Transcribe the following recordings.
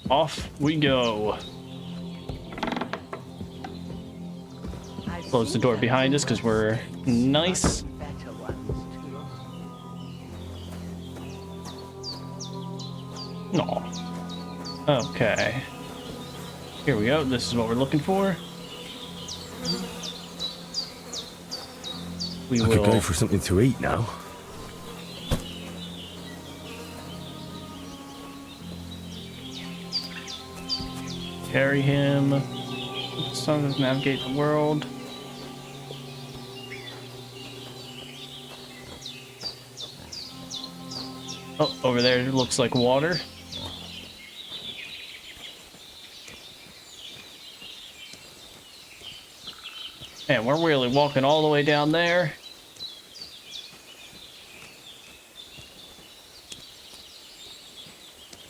Off we go. Close the door behind us because we're nice. No. Okay. Here we go. This is what we're looking for. We will go for something to eat now. carry him. Sun to navigate the world. Oh, over there it looks like water. Man, we're really walking all the way down there.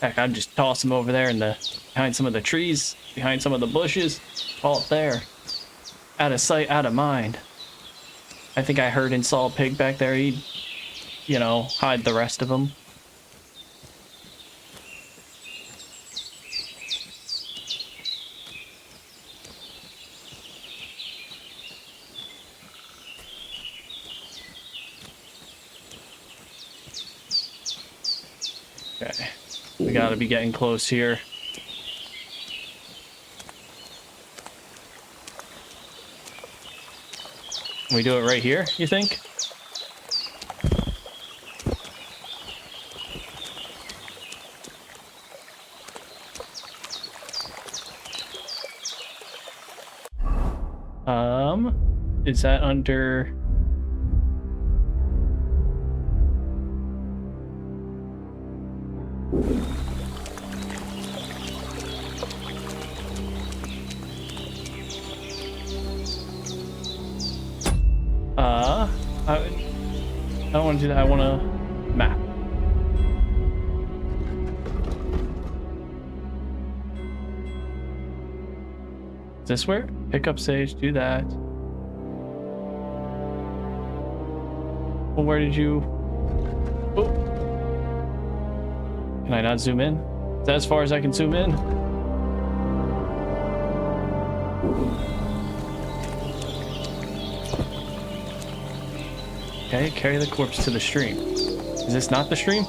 Heck, I'd just toss him over there in the behind some of the trees, behind some of the bushes. Call it there. Out of sight, out of mind. I think I heard and saw a pig back there. He'd, you know, hide the rest of them. Okay, we gotta be getting close here. Can we do it right here, you think? Is that under... I don't want to do that. I want to map. Is this where? Pick up sage, do that. Well, where did you... Oh. Can I not zoom in? Is that as far as I can zoom in? Okay, carry the corpse to the stream. Is this not the stream?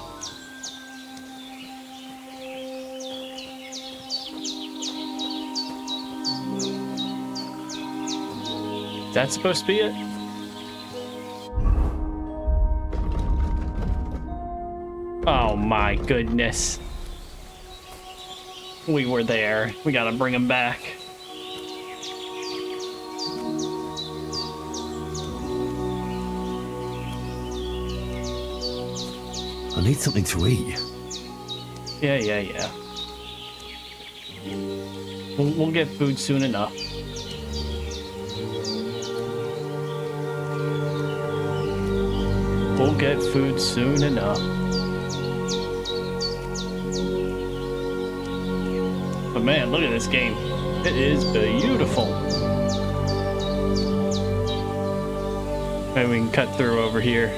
Is that supposed to be it? Oh my goodness. We were there. We gotta bring him back. I need something to eat. Yeah. We'll get food soon enough. We'll get food soon enough. But man, look at this game. It is beautiful. Maybe we can cut through over here.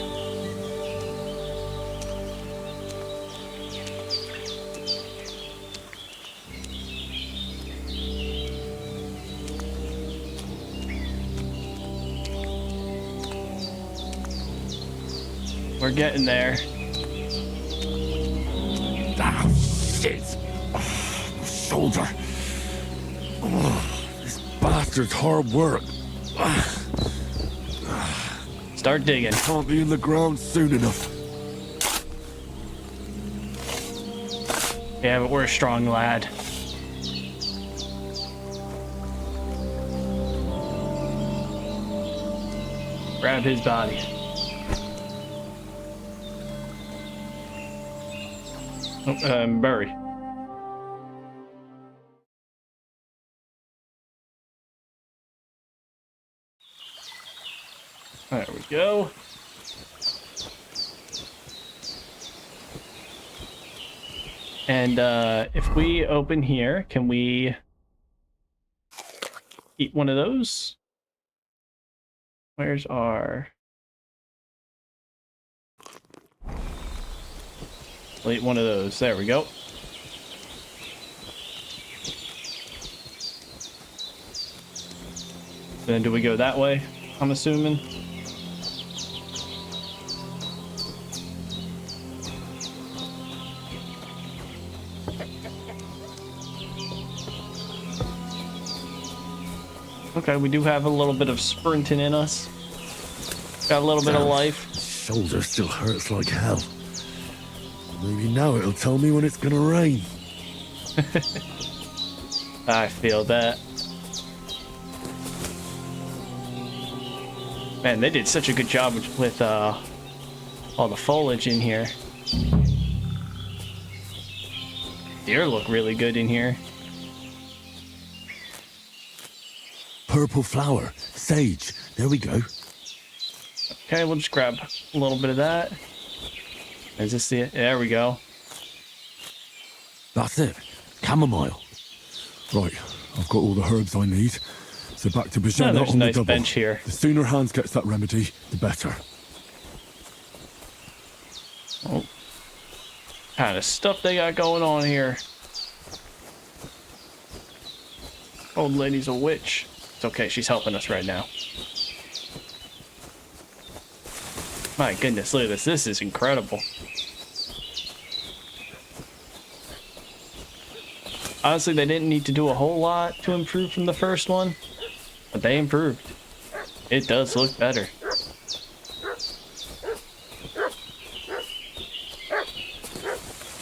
We're getting there. Ah, shit. Oh, shoulder. Oh, this bastard's hard work. Start digging. Can't be in the ground soon enough. Yeah, but we're a strong lad. Grab his body. Bury. There we go. And if we open here, can we eat one of those? Where's our... We'll eat one of those. There we go. Then do we go that way? I'm assuming. Okay, we do have a little bit of sprinting in us. Got a little bit of life. Shoulder still hurts like hell. Maybe now it'll tell me when it's gonna rain. I feel that. Man, they did such a good job with all the foliage in here. Deer look really good in here. Purple flower, sage. There we go. Okay, we'll just grab a little bit of that. Is this the... There we go. That's it. Chamomile. Right, I've got all the herbs I need. So back to Bajana there's a on nice the double. bench here. The sooner Hans gets that remedy, the better. Oh. Kind of stuff they got going on here. Old lady's a witch. It's okay, she's helping us right now. My goodness, look at this. This is incredible. Honestly, they didn't need to do a whole lot to improve from the first one, but they improved. It does look better.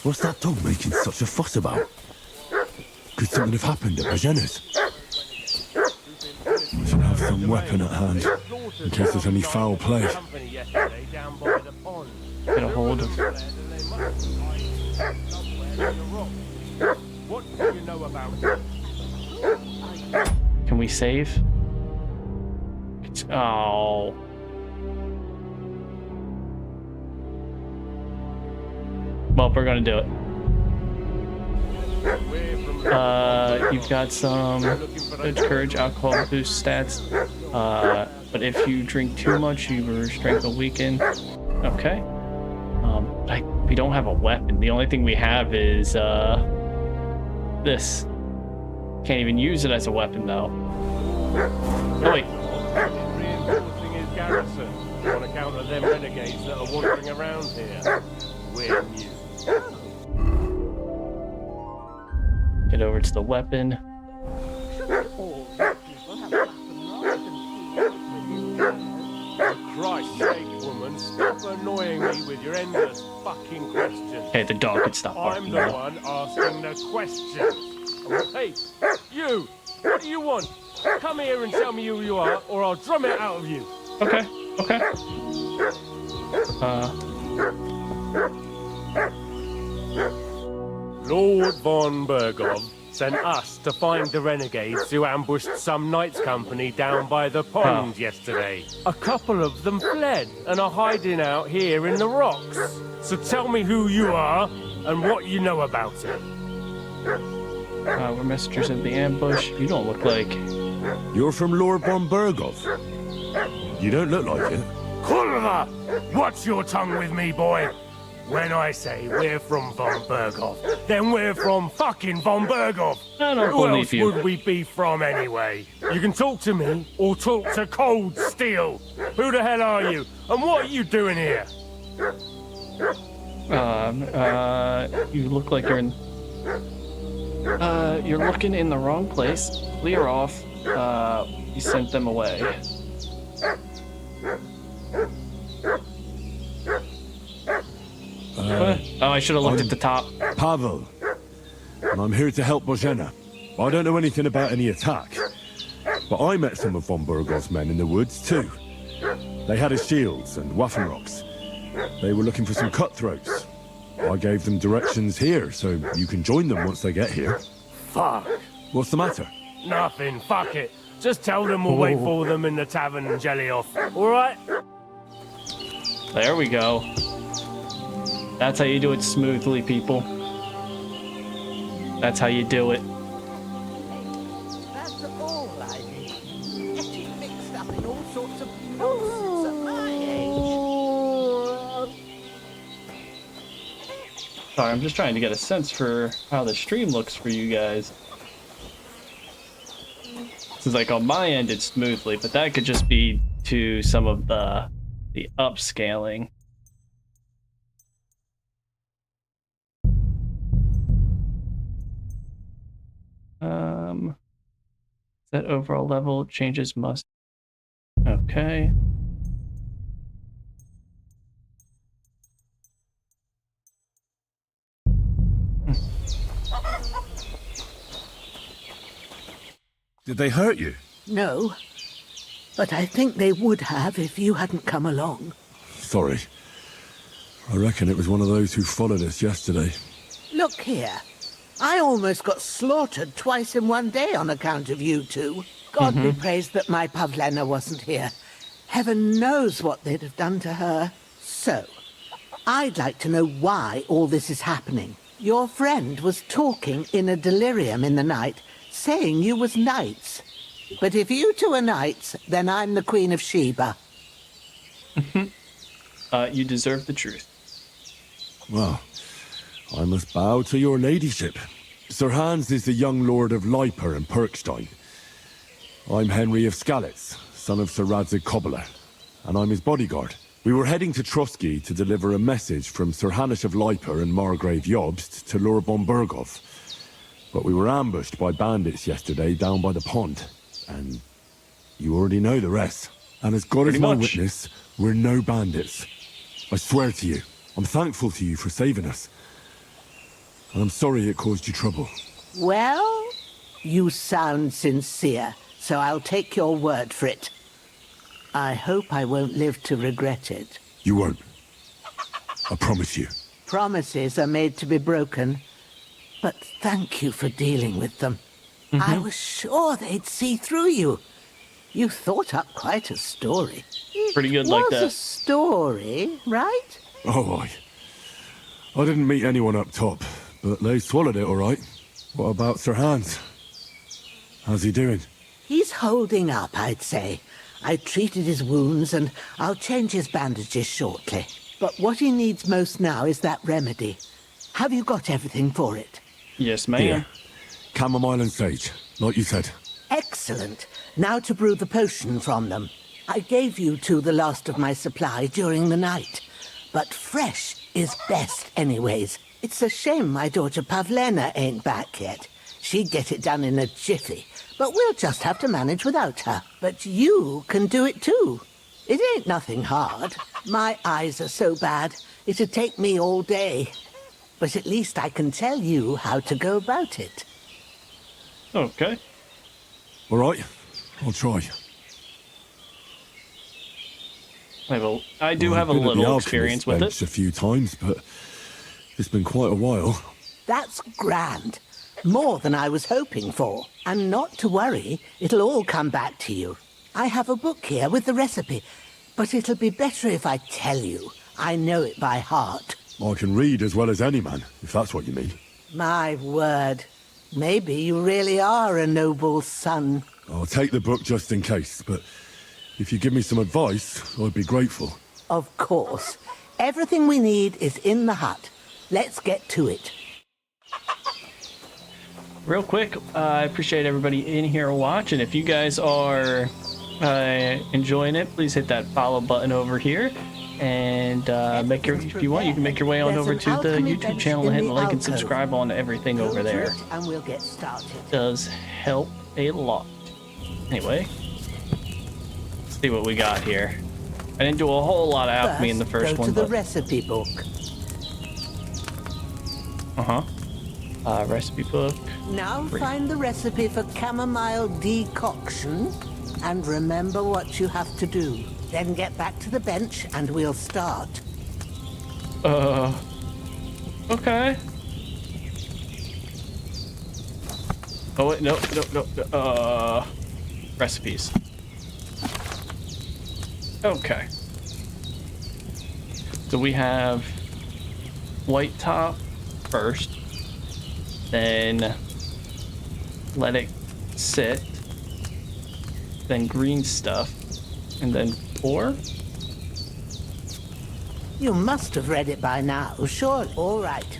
What's that dog making such a fuss about? Could something have happened at Bajana's? I should have some weapon at hand, in case there's any foul play. Get a hold of... What do you know about it? Can we save? Oh. Well, we're gonna do it. You've got some good courage, alcohol boost stats. But if you drink too much, your strength will weaken. Okay. We don't have a weapon. The only thing we have is this. Can't even use it as a weapon though. Oh wait. Reinforcing his garrison on account of them renegades that are wandering around here. We're new. Get over to the weapon. For Christ's sake, woman, stop annoying me with your endless fucking questions. Hey, the dog could stop I'm barking the now. one asking the questions. Hey, you! What do you want? Come here and tell me who you are, or I'll drum it out of you. Okay, okay. Lord von Bergov sent us to find the renegades who ambushed some knights' company down by the pond yesterday. A couple of them fled and are hiding out here in the rocks. So tell me who you are and what you know about it. We're messengers of the ambush. You don't look like... You're from Lord von Bergov. You don't look like it. Kurva! Watch your tongue with me, boy. When I say we're from von Bergov, then we're from fucking von Bergov. I don't Who believe else you. would we be from anyway? You can talk to me or talk to Cold Steel. Who the hell are you? And what are you doing here? You look like you're in... you're looking in the wrong place. Clear off. You sent them away. I should have looked at the top. Pavel, and I'm here to help Bojana. I don't know anything about any attack, but I met some of von Bergov's men in the woods too. They had his shields and Waffenrocks. They were looking for some cutthroats. I gave them directions here, so you can join them once they get here. Fuck. What's the matter? Nothing. Fuck it. Just tell them we'll wait for them in the tavern and jelly off. All right? There we go. That's how you do it smoothly, people. That's how you do it. That's all I need. Getting mixed up in all sorts of nonsense at my age. Sorry, I'm just trying to get a sense for how the stream looks for you guys. Seems like on my end it's smoothly, but that could just be to some of the upscaling. That overall level changes must. Okay. Did they hurt you? No, but I think they would have if you hadn't come along. Sorry. I reckon it was one of those who followed us yesterday. Look here. I almost got slaughtered twice in one day on account of you two. God be praised that my Pavlena wasn't here. Heaven knows what they'd have done to her. So, I'd like to know why all this is happening. Your friend was talking in a delirium in the night, saying you was knights. But if you two are knights, then I'm the Queen of Sheba. You deserve the truth. Well, I must bow to your ladyship. Sir Hans is the young lord of Leiper and Perkstein. I'm Henry of Skalitz, son of Sir Radzig Cobbler, and I'm his bodyguard. We were heading to Trotsky to deliver a message from Sir Hanish of Leiper and Margrave Jobst to Lord von Berghoff. But we were ambushed by bandits yesterday down by the pond, and you already know the rest. And as God is my witness, we're no bandits. I swear to you, I'm thankful to you for saving us. And I'm sorry it caused you trouble. Well, you sound sincere, so I'll take your word for it. I hope I won't live to regret it. You won't. I promise you. Promises are made to be broken, but thank you for dealing with them. I was sure they'd see through you. You thought up quite a story. Pretty good like It that. was a story, right? Oh, I didn't meet anyone up top, but they swallowed it all right. What about Sir Hans? How's he doing? He's holding up, I'd say. I treated his wounds and I'll change his bandages shortly. But what he needs most now is that remedy. Have you got everything for it? Yes, ma'am. Here. Chamomile and sage, like you said. Excellent. Now to brew the potion from them. I gave you two the last of my supply during the night. But fresh is best anyways. It's a shame my daughter Pavlena ain't back yet. She'd get it done in a jiffy. But we'll just have to manage without her. But you can do it too. It ain't nothing hard. My eyes are so bad, it'd take me all day. But at least I can tell you how to go about it. Okay. All right, I'll try. I do have a I've been at the little alchemist experience with bench it. a few times, but it's been quite a while. That's grand. More than I was hoping for. And not to worry, it'll all come back to you. I have a book here with the recipe, but it'll be better if I tell you. I know it by heart. I can read as well as any man, if that's what you mean. My word. Maybe you really are a noble son. I'll take the book just in case, but if you give me some advice, I'd be grateful. Of course. Everything we need is in the hut. Let's get to it. Real quick, I appreciate everybody in here watching. If you guys are enjoying it, please hit that follow button over here. And if you want, you can make your way on over to the YouTube channel and hit the like and subscribe on everything over there. And we'll get started. It does help a lot. Anyway, let's see what we got here. I didn't do a whole lot of alchemy in the first go one, to the but recipe book. recipe book. Now find the recipe for chamomile decoction and remember what you have to do. Then get back to the bench and we'll start. Okay. Oh wait, no. Recipes. Okay. So we have white top first, then let it sit, then green stuff, and then pour. You must have read it by now, sure. All right.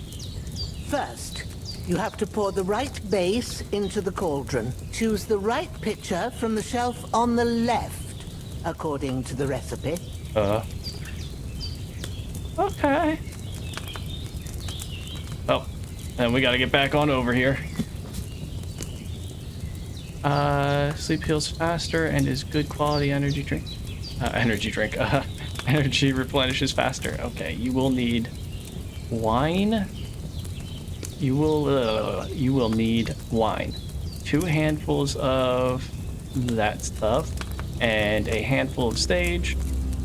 First, You have to pour the right base into the cauldron. Choose the right pitcher from the shelf on the left, according to the recipe. Okay. Oh, and we gotta get back on over here. Sleep heals faster and is good quality energy drink. Energy replenishes faster. Okay, you will need wine. You will need wine. 2 handfuls of that stuff and a handful of stage.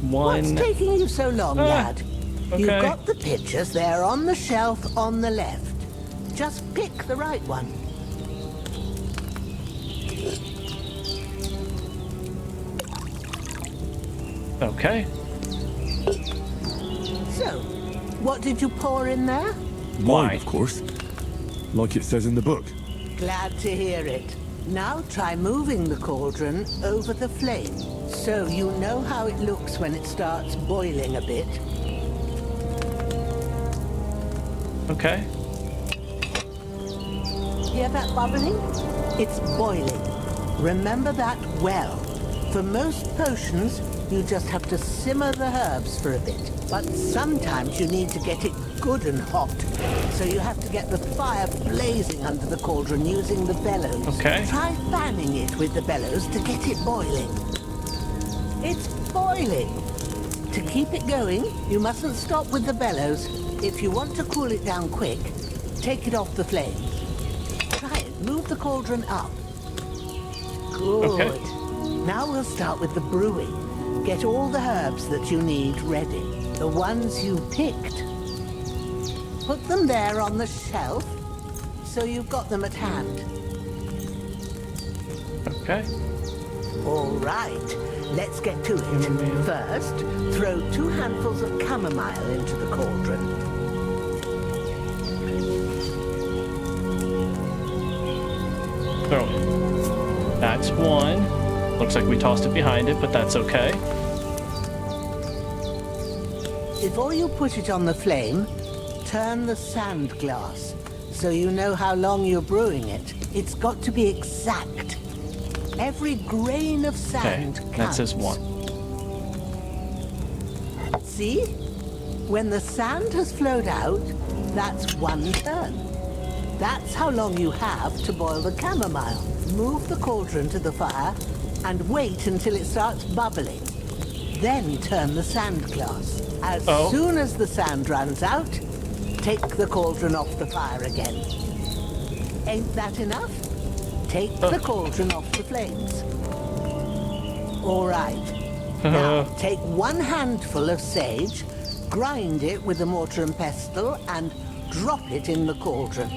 What's taking you so long, lad? Okay. You've got the pitchers there on the shelf on the left. Just pick the right one. Okay. So, what did you pour in there? Wine, of course. Like it says in the book. Glad to hear it. Now try moving the cauldron over the flame, so you know how it looks when it starts boiling a bit. Okay. Hear that bubbling? It's boiling. Remember that well. For most potions, you just have to simmer the herbs for a bit. But sometimes you need to get it good and hot. So you have to get the fire blazing under the cauldron using the bellows. Okay. Try fanning it with the bellows to get it boiling. It's boiling. To keep it going, you mustn't stop with the bellows. If you want to cool it down quick, take it off the flames. Try it. Move the cauldron up. Good. Okay. Now we'll start with the brewing. Get all the herbs that you need ready. The ones you picked. Put them there on the shelf, so you've got them at hand. Okay. All right, let's get to it. First, throw 2 handfuls of chamomile into the cauldron. Throw it. That's 1. Looks like we tossed it behind it, but that's okay. Before you put it on the flame, turn the sand glass, so you know how long you're brewing it. It's got to be exact. Every grain of Okay, sand that counts. says 1. See? When the sand has flowed out, that's 1 turn. That's how long you have to boil the chamomile. Move the cauldron to the fire and wait until it starts bubbling. Then turn the sand glass. As soon as the sand runs out, take the cauldron off the fire again. Ain't that enough? Take the cauldron off the flames. All right. Now, take 1 handful of sage, grind it with a mortar and pestle, and drop it in the cauldron.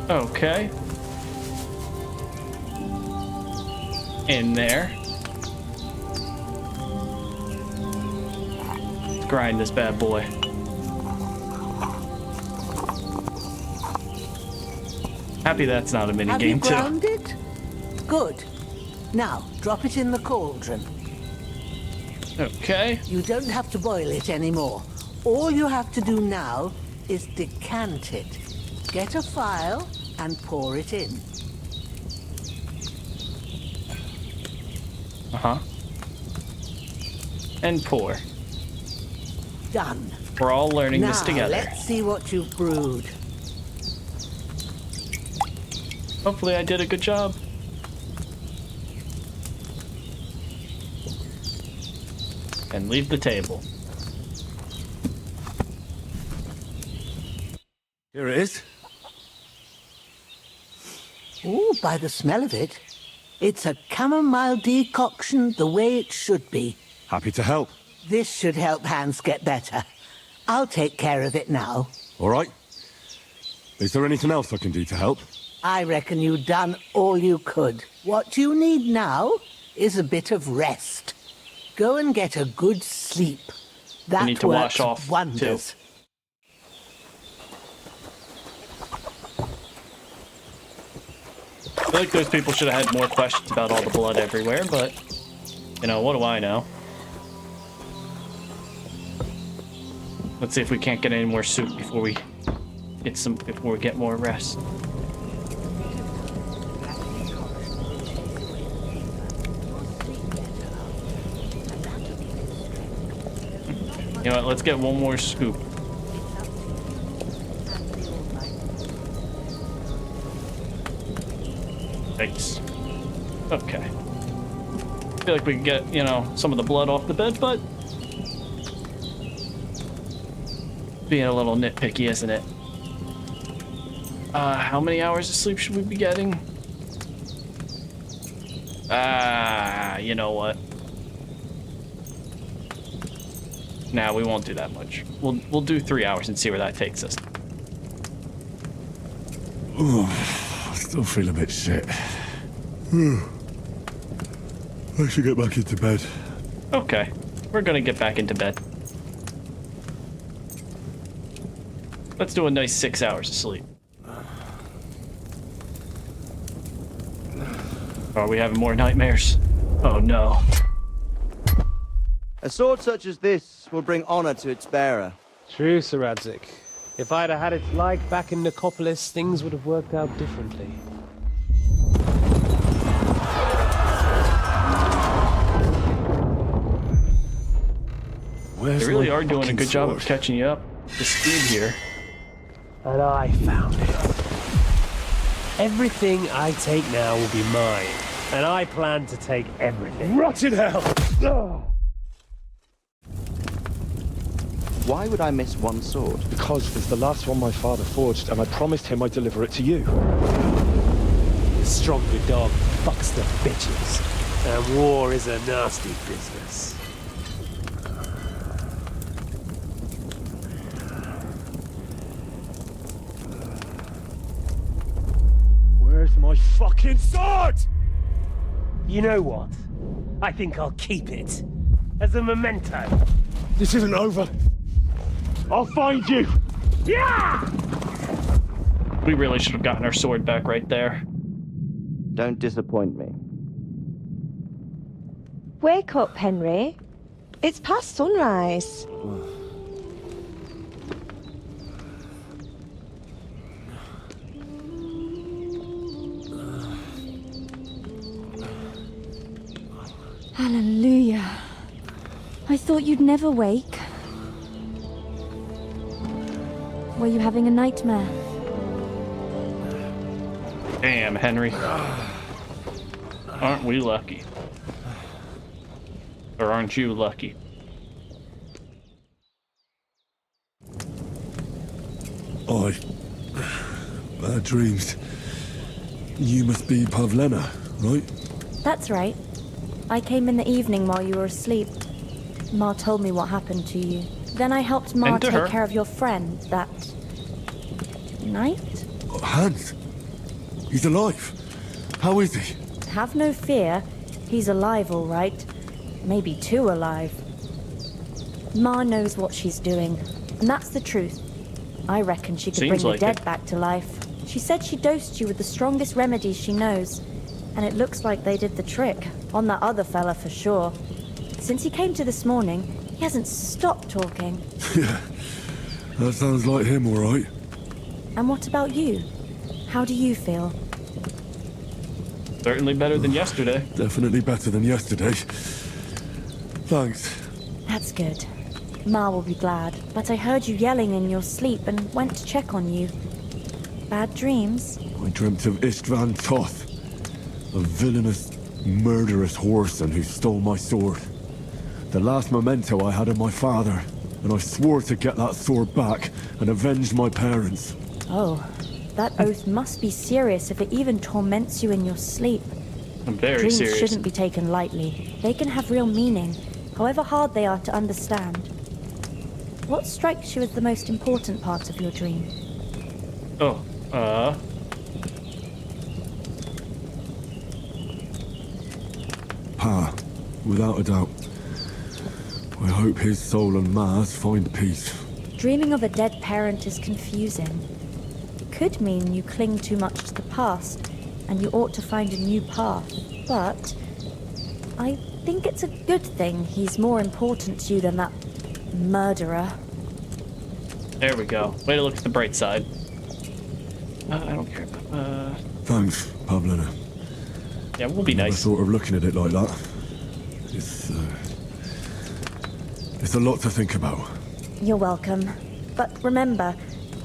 Okay. In there. Let's grind this bad boy. Happy that's not a mini Have game you too. ground it? Good. Now, drop it in the cauldron. Okay. You don't have to boil it anymore. All you have to do now is decant it. Get a phial and pour it in. Uh-huh. And pour. Done. We're all learning Now, this together. let's see what you've brewed. Hopefully I did a good job. And leave the table. Here it is. Ooh, by the smell of it, it's a chamomile decoction the way it should be. Happy to help. This should help Hans get better. I'll take care of it now. All right. Is there anything else I can do to help? I reckon you've done all you could. What you need now is a bit of rest. Go and get a good sleep. That need to works wash off, wonders. I feel like those people should have had more questions about all the blood everywhere, but, you know, what do I know? Let's see if we can't get any more soup before we before we get more rest. You know what, let's get one more scoop. Thanks. Okay. I feel like we can get, you know, some of the blood off the bed, but being a little nitpicky, isn't it? How many hours of sleep should we be getting? You know what? Nah, we won't do that much. We'll do 3 hours and see where that takes us. I still feel a bit shit. I should get back into bed. Okay, we're gonna get back into bed. Let's do a nice 6 hours of sleep. Are we having more nightmares? Oh no. A sword such as this will bring honor to its bearer. True, Sir Radzik. If I'd have had it like back in Nicopolis, things would have worked out differently. Where's They really my are doing a fucking good job of sword? catching you up. The speed here. And I found it. Everything I take now will be mine. And I plan to take everything. Rot in hell! Why would I miss one sword? Because it's the last one my father forged, and I promised him I'd deliver it to you. The stronger dog fucks the bitches. And war is a nasty business. Where's my fucking sword? You know what? I think I'll keep it. As a memento. This isn't over. I'll find you! Yeah! We really should have gotten our sword back right there. Don't disappoint me. Wake up, Henry. It's past sunrise. Hallelujah. I thought you'd never wake. Were you having a nightmare? Damn, Henry. Aren't we lucky? Or aren't you lucky? Bad dreams. You must be Pavlena, right? That's right. I came in the evening while you were asleep. Ma told me what happened to you. Then I helped Ma And to take her. care of your friend that night. Hans. He's alive. How is he? Have no fear. He's alive, all right. Maybe too alive. Ma knows what she's doing, and that's the truth. I reckon she could Seems bring the like dead it. back to life. She said she dosed you with the strongest remedies she knows, and it looks like they did the trick. On that other fella for sure. Since he came to this morning, he hasn't stopped talking. Yeah. That sounds like him, all right. And what about you? How do you feel? Certainly better than yesterday. Definitely better than yesterday. Thanks. That's good. Ma will be glad, but I heard you yelling in your sleep and went to check on you. Bad dreams? I dreamt of Istvan Toth, a villainous, murderous whoreson who stole my sword. The last memento I had of my father, and I swore to get that sword back and avenge my parents. Oh, that oath must be serious if it even torments you in your sleep. I'm very Dreams serious. shouldn't be taken lightly. They can have real meaning, however hard they are to understand. What strikes you as the most important part of your dream? Oh, Pa, without a doubt. I hope his soul and Ma's find peace. Dreaming of a dead parent is confusing. It could mean you cling too much to the past, and you ought to find a new path. But I think it's a good thing he's more important to you than that murderer. there we go. Way to look at the bright side. I don't care. Thanks, Pavlina. Yeah, we'll be Never nice. thought of looking at it like that. It's a lot to think about. You're welcome. But remember,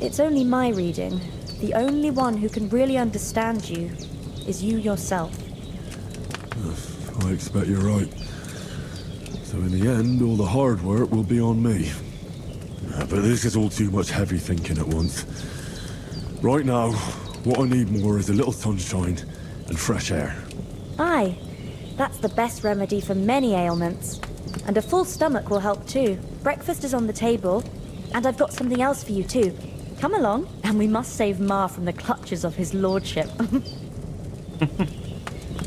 it's only my reading. The only one who can really understand you is you yourself. I expect you're right. So in the end, all the hard work will be on me. But this is all too much heavy thinking at once. Right now, what I need more is a little sunshine and fresh air. Aye, that's the best remedy for many ailments. And a full stomach will help too. Breakfast is on the table, and I've got something else for you too. Come along, and we must save Ma from the clutches of his lordship.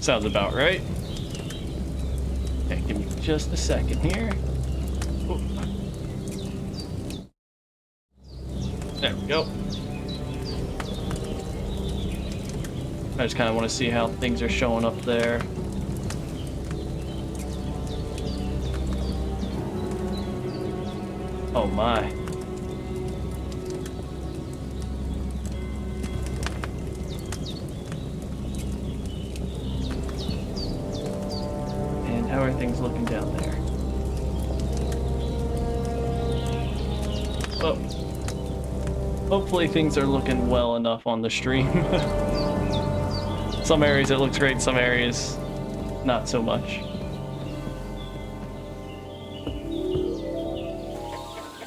Sounds about right. Okay, give me just a second here. Oh. There we go. I just kind of want to see how things are showing up there. Oh my. And how are things looking down there? Oh. Hopefully things are looking well enough on the stream. Some areas it looks great, some areas not so much.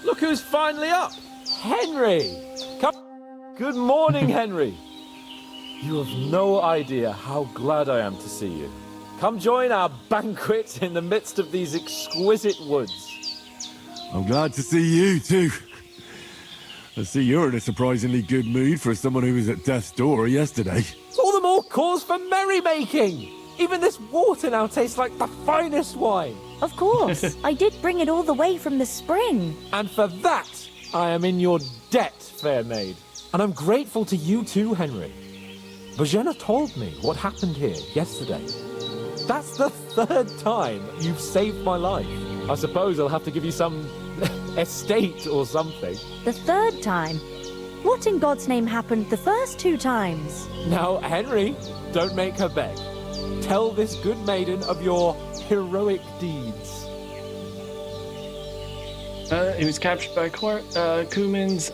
Look who's finally up! Henry! Come. Good morning, Henry. You have no idea how glad I am to see you. Come join our banquet in the midst of these exquisite woods. I'm glad to see you too. I see you're in a surprisingly good mood for someone who was at death's door yesterday. It's all the more cause for merrymaking! Even this water now tastes like the finest wine. Of course, I did bring it all the way from the spring. And for that, I am in your debt, fair maid. And I'm grateful to you too, Henry. Bojena told me what happened here yesterday. That's the third time you've saved my life. I suppose I'll have to give you some estate or something. The third time? What in God's name happened the first 2 times? Now, Henry, don't make her beg. Tell this good maiden of your heroic deeds. He was captured by Cumans.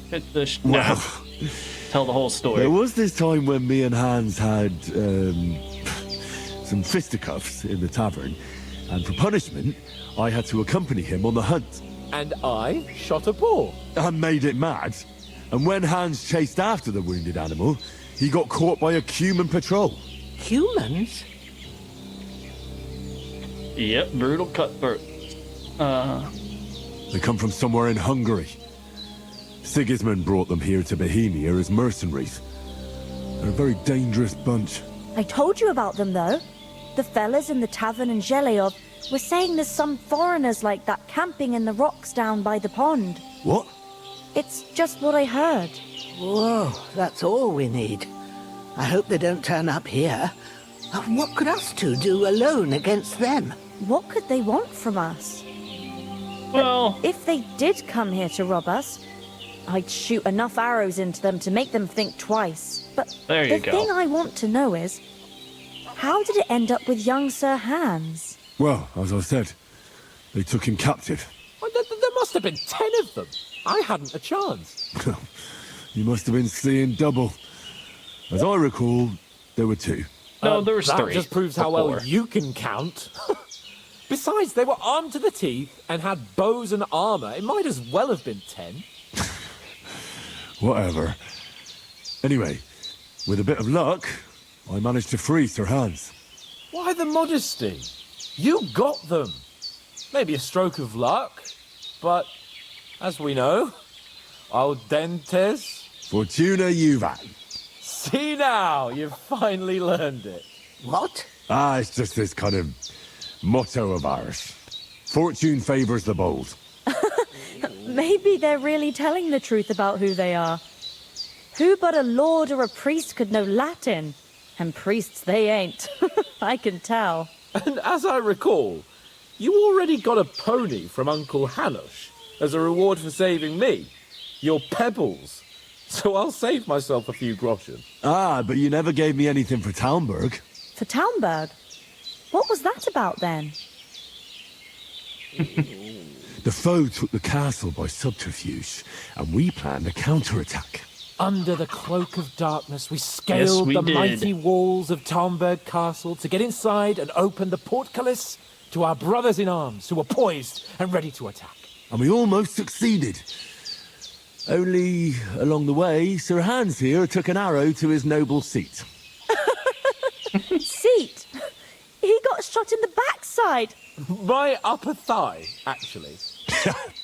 Hit the Well, tell the whole story. there was this time when me and Hans had some fisticuffs in the tavern, and for punishment, I had to accompany him on the hunt. And I shot a boar. I made it mad, and when Hans chased after the wounded animal, he got caught by a Cuman patrol. Humans? Yep, brutal cutthroat. They come from somewhere in Hungary. Sigismund brought them here to Bohemia as mercenaries. They're a very dangerous bunch. I told you about them, though. The fellas in the tavern in Zheleov were saying there's some foreigners like that camping in the rocks down by the pond. What? It's just what I heard. Whoa, that's all we need. I hope they don't turn up here. What could us two do alone against them? What could they want from us? Well, If they did come here to rob us, I'd shoot enough arrows into them to make them think twice. But There you the go. thing I want to know is, how did it end up with young Sir Hans? Well, as I said, they took him captive. Well, there must have been 10 of them. I hadn't a chance. You must have been seeing double. As I recall, there were 2. no, there was that 3. just proves or how well 4. you can count. Besides, they were armed to the teeth and had bows and armor. It might as well have been 10. Whatever. Anyway, with a bit of luck, I managed to free Sir Hans. Why the modesty? You got them. Maybe a stroke of luck, but as we know, audentes. Fortuna juvat. See now, you've finally learned it. What? It's just this kind of motto of ours. Fortune favors the bold. Maybe they're really telling the truth about who they are. Who but a lord or a priest could know Latin? And priests they ain't. I can tell. And as I recall, you already got a pony from Uncle Hanush as a reward for saving me. Your pebbles. So I'll save myself a few groschen. Ah, but you never gave me anything for Talmberg. For Talmberg? What was that about then? The foe took the castle by subterfuge, and we planned a counterattack. Under the cloak of darkness, we scaled the mighty walls of Talmberg Castle to get inside and open the portcullis to our brothers in arms who were poised and ready to attack. And we almost succeeded. Only, along the way, Sir Hans here took an arrow to his noble seat. Seat? He got shot in the backside. My upper thigh, actually.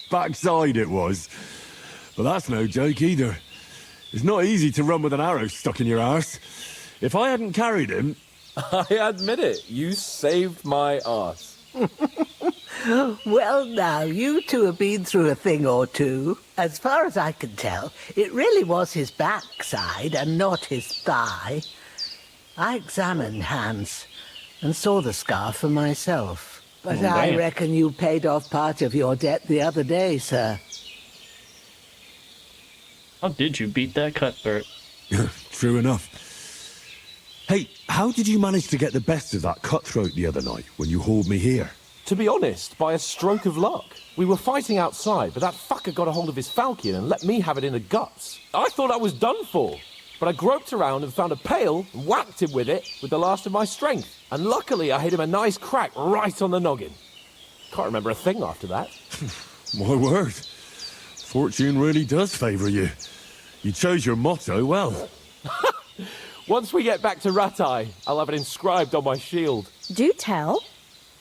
Backside it was. But that's no joke either. It's not easy to run with an arrow stuck in your arse. If I hadn't carried him... I admit it, you saved my arse. Well, now, you two have been through a thing or two. As far as I can tell, it really was his backside and not his thigh. I examined Hans and saw the scar for myself. But I reckon you paid off part of your debt the other day, sir. How did you beat that cutthroat? True enough. Hey, how did you manage to get the best of that cutthroat the other night when you hauled me here? To be honest, by a stroke of luck. We were fighting outside, but that fucker got a hold of his falchion and let me have it in the guts. I thought I was done for, but I groped around and found a pail and whacked him with it with the last of my strength. And luckily I hit him a nice crack right on the noggin. Can't remember a thing after that. My word. Fortune really does favour you. You chose your motto well. Once we get back to Ratai, I'll have it inscribed on my shield. Do tell.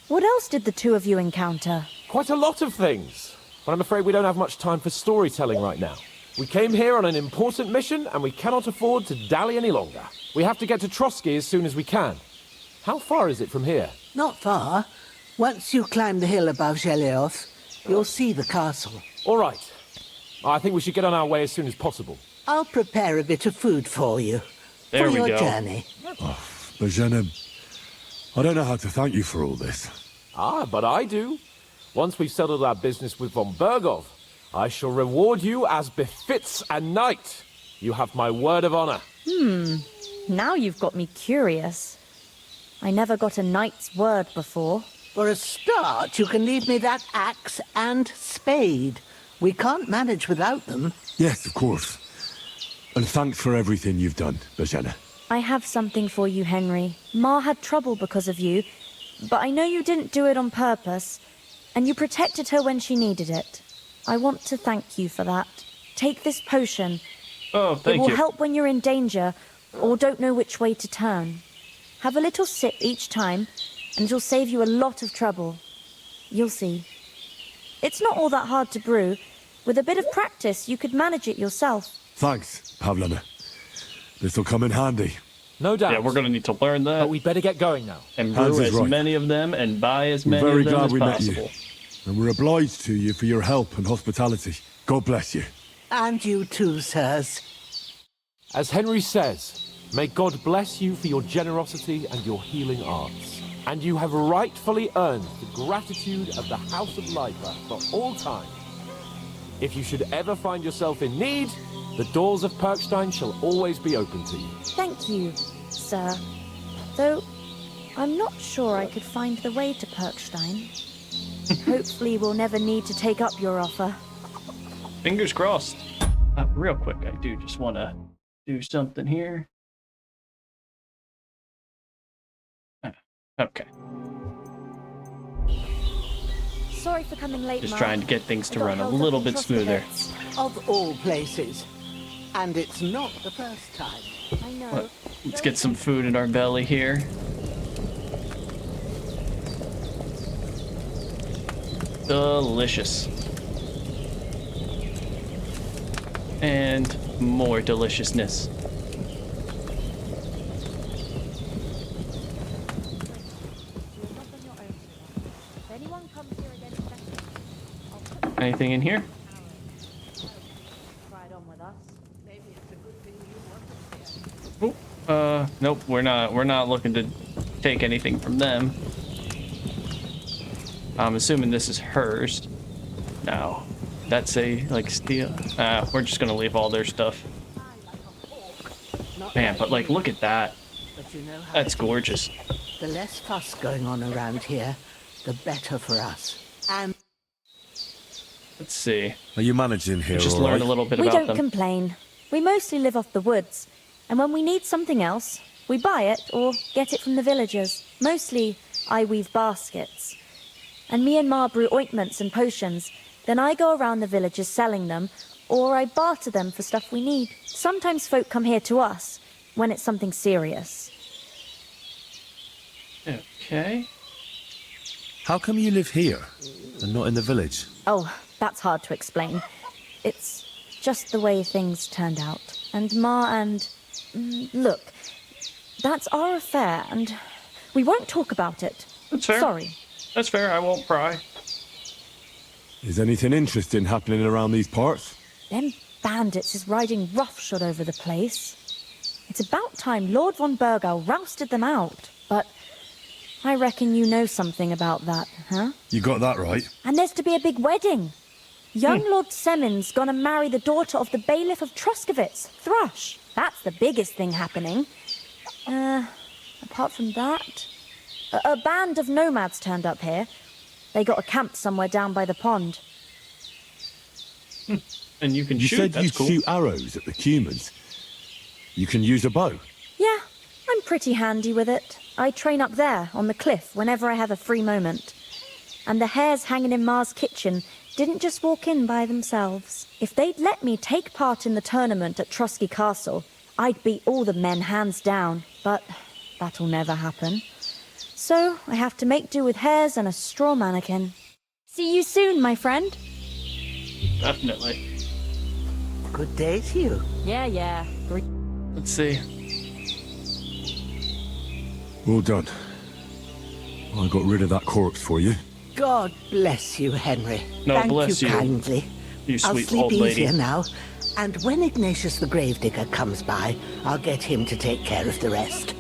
What else did the two of you encounter? Quite a lot of things, but I'm afraid we don't have much time for storytelling right now. We came here on an important mission, and we cannot afford to dally any longer. We have to get to Trotsky as soon as we can. How far is it from here? Not far. Once you climb the hill above Zhelioth, you'll see the castle. All right. I think we should get on our way as soon as possible. I'll prepare a bit of food for you. There for we your go. journey. Bozhena, I don't know how to thank you for all this. Ah, but I do. Once we've settled our business with von Bergov, I shall reward you as befits a knight. You have my word of honor. Now you've got me curious. I never got a knight's word before. For a start, you can leave me that axe and spade. We can't manage without them. Yes, of course. And thanks for everything you've done, Bozhena. I have something for you, Henry. Ma had trouble because of you, but I know you didn't do it on purpose, and you protected her when she needed it. I want to thank you for that. Take this potion. Oh, thank It will you. help when you're in danger or don't know which way to turn. Have a little sip each time, and it'll save you a lot of trouble. You'll see. It's not all that hard to brew. With a bit of practice, you could manage it yourself. Thanks, Pavlana. This'll come in handy. No doubt. Yeah, we're gonna need to learn that But we better get going now. and Hans brew is as right. many of them and buy as We're many very of them glad as we met you. possible. And we're obliged to you for your help and hospitality. God bless you. And you too, sirs. As Henry says, may God bless you for your generosity and your healing arts. And you have rightfully earned the gratitude of the House of Lipa for all time. If you should ever find yourself in need, the doors of Perkstein shall always be open to you. Thank you, sir. Though, I'm not sure I could find the way to Perkstein. Hopefully we'll never need to take up your offer. Fingers crossed. Real quick, I do just want to do something here. Okay. Sorry for coming late, Just Mark. trying to get things to I got run a held up little in bit smoother. Trotsky Of all places. And it's not the first time. bits. I know. Let's get some food in our belly here. Delicious. And more deliciousness. If anyone comes here again, I'll put Anything in here? right on with us. Nope, we're not looking to take anything from them. I'm assuming this is hers. No. That's a like steel. We're just gonna leave all their stuff. Not Man, like but like, you, look at that. but you know how That's it is. gorgeous. The less fuss going on around here, the better for us. And Let's see. Are you managing here, Just all learn right? a little bit We about don't them. complain. We mostly live off the woods. And when we need something else, we buy it or get it from the villagers. Mostly, I weave baskets. And me and Ma brew ointments and potions. Then I go around the villages selling them, or I barter them for stuff we need. Sometimes folk come here to us, when it's something serious. Okay. How come you live here and not in the village? Oh, that's hard to explain. It's just the way things turned out. And Ma and... Look, that's our affair, and we won't talk about it. That's fair. Sorry. That's fair. I won't pry. Is anything interesting happening around these parts? Them bandits is riding roughshod over the place. It's about time Lord von Burgau rousted them out. But I reckon you know something about that, huh? You got that right. And there's to be a big wedding. Young Lord Semon's gonna marry the daughter of the bailiff of Truskowitz, Thrush. That's the biggest thing happening. Apart from that, a band of nomads turned up here. They got a camp somewhere down by the pond. And you can You shoot. said That's you cool. shoot arrows at the humans. You can use a bow. Yeah, I'm pretty handy with it. I train up there on the cliff whenever I have a free moment. And the hares hanging in Ma's kitchen didn't just walk in by themselves. If they'd let me take part in the tournament at Trusky Castle, I'd beat all the men hands down, but that'll never happen. So I have to make do with hares and a straw mannequin. See you soon, my friend. Definitely. good day to you. Yeah. Let's see. Well done. I got rid of that corpse for you. God bless you, Henry. No, Thank bless you you. kindly. You I'll sweet sleep old lady. easier now. And when Ignatius the Gravedigger comes by, I'll get him to take care of the rest.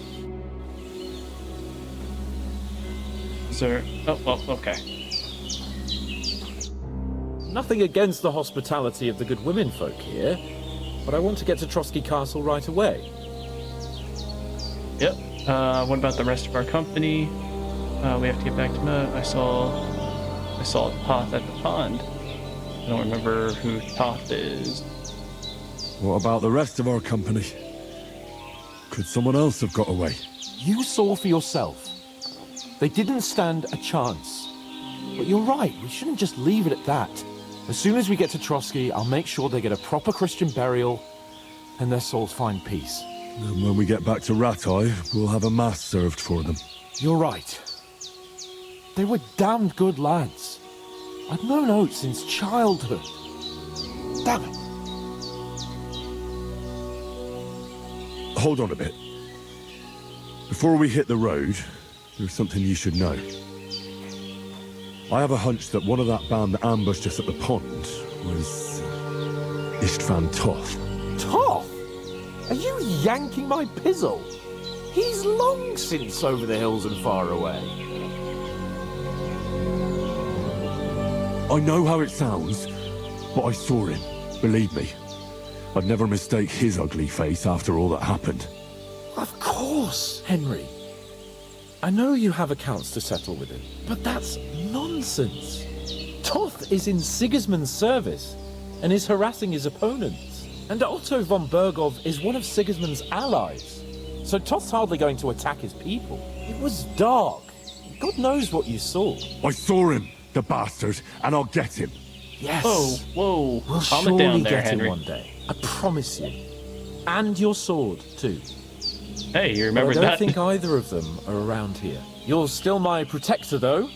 Is there... Oh, okay. Nothing against the hospitality of the good women folk here, but I want to get to Trosky Castle right away. Yep. What about the rest of our company? We have to get back to I saw Toth at the pond. I don't remember who Toth is. What about the rest of our company? Could someone else have got away? You saw for yourself. They didn't stand a chance. But you're right, we shouldn't just leave it at that. As soon as we get to Trosky, I'll make sure they get a proper Christian burial and their souls find peace. And when we get back to Ratai, we'll have a mass served for them. You're right. They were damned good lads. I'd known Oates since childhood. Damn it. Hold on a bit. Before we hit the road, there's something you should know. I have a hunch that one of that band that ambushed us at the pond was Istvan Toth. Toth? Are you yanking my pizzle? He's long since over the hills and far away. I know how it sounds, but I saw him. Believe me. I'd never mistake his ugly face after all that happened. Of course, Henry. I know you have accounts to settle with him, but that's nonsense. Toth is in Sigismund's service and is harassing his opponents. And Otto von Bergov is one of Sigismund's allies. So Toth's hardly going to attack his people. It was dark. God knows what you saw. I saw him, the bastard, and I'll get him. Yes. Whoa. We'll Calm surely it down there, get Henry. him one day. I promise you. And your sword, too. Hey, you But remember I don't that? think either of them are around here. You're still my protector, though.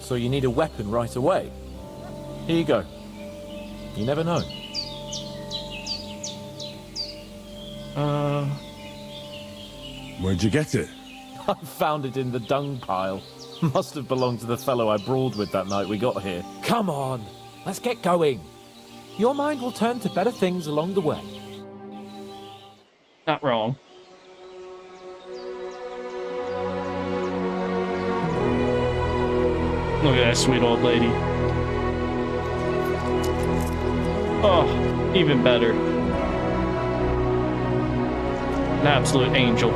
So you need a weapon right away. Here you go. You never know. Where'd you get it? I found it in the dung pile. Must have belonged to the fellow I brawled with that night we got here. Come on, let's get going. Your mind will turn to better things along the way. Not wrong. Look at that sweet old lady. Oh, even better. An absolute angel.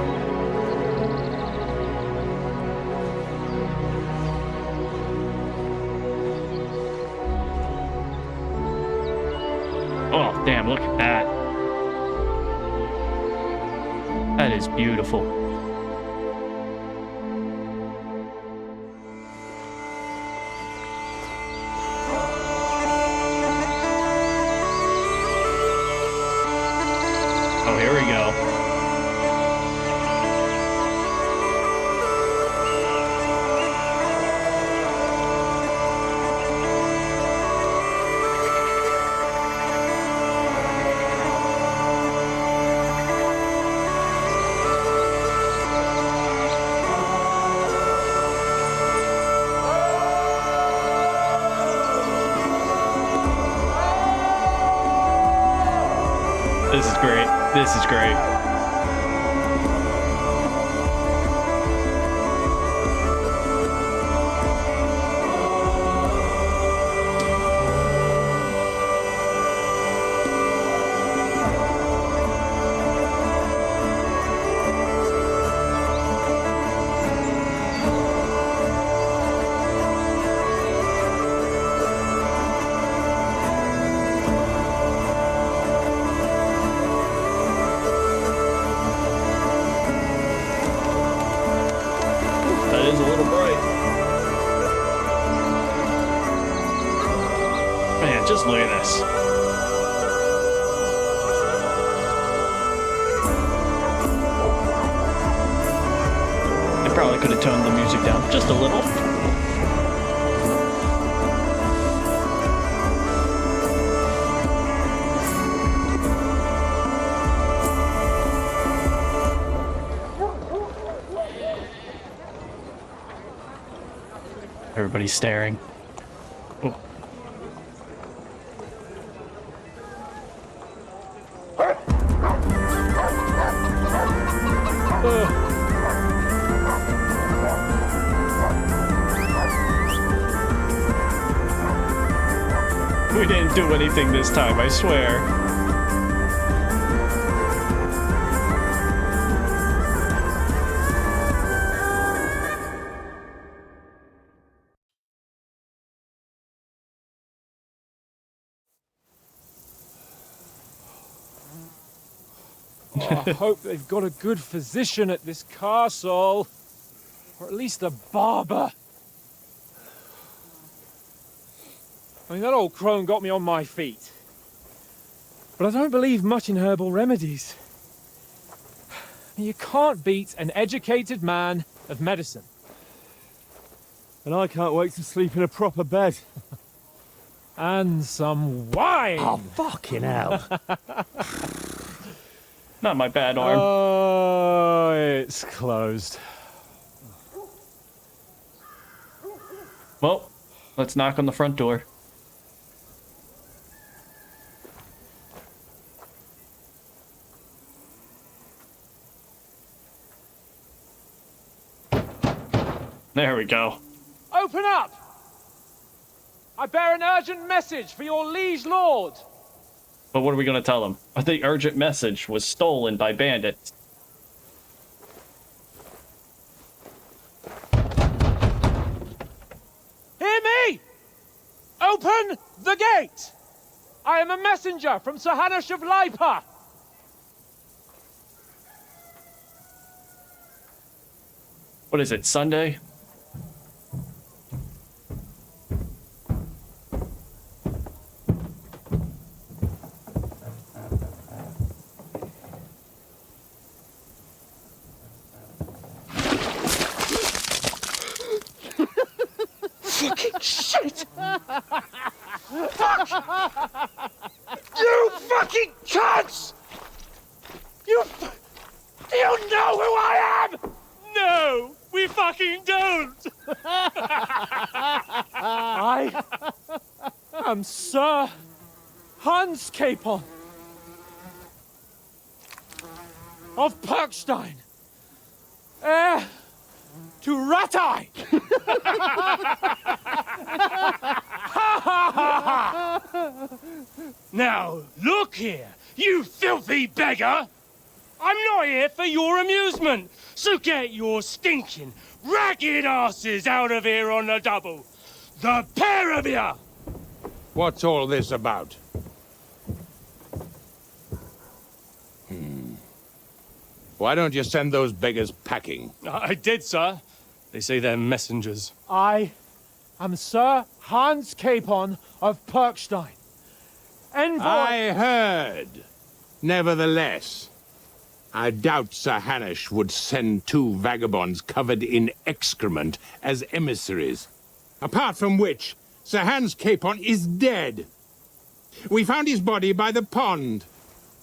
Oh, damn, look at that. That is beautiful. Oh, here we go. This is great. This is great. That is a little bright. Man, just look at this. They probably could have toned the music down just a little. Everybody's staring. Oh. We didn't do anything this time, I swear. I hope they've got a good physician at this castle. Or at least a barber. I mean, that old crone got me on my feet. But I don't believe much in herbal remedies. You can't beat an educated man of medicine. And I can't wait to sleep in a proper bed. And some wine! Oh, fucking hell. Not my bad arm. Oh, it's closed. Well, let's knock on the front door. There we go. Open up! I bear an urgent message for your liege lord. But what are we going to tell him? The urgent message was stolen by bandits. Hear me! Open the gate! I am a messenger from Sir Hanush of Lipa. What is it, Sunday? Fucking shit! Fuck! You fucking cunts! Do you know who I am? No, we fucking don't! I am Sir Hans Capon of Perkstein, heir to Ratai! Now, look here, you filthy beggar! I'm not here for your amusement. So get your stinking, ragged asses out of here on the double. The pair of you! What's all this about? Why don't you send those beggars packing? I did, sir. They say they're messengers. I am Sir Hans Capon of Perkstein. Envoy... I heard. Nevertheless, I doubt Sir Hanush would send 2 vagabonds covered in excrement as emissaries. Apart from which, Sir Hans Capon is dead. We found his body by the pond.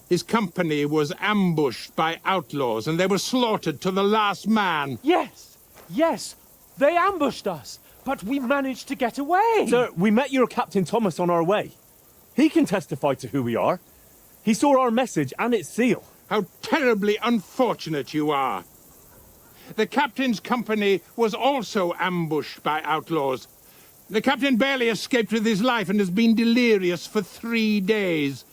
His company was ambushed by outlaws, and they were slaughtered to the last man. Yes, yes, they ambushed us, but we managed to get away. Sir, we met your Captain Thomas on our way. He can testify to who we are. He saw our message and its seal. How terribly unfortunate you are. The captain's company was also ambushed by outlaws. The captain barely escaped with his life and has been delirious for 3 days.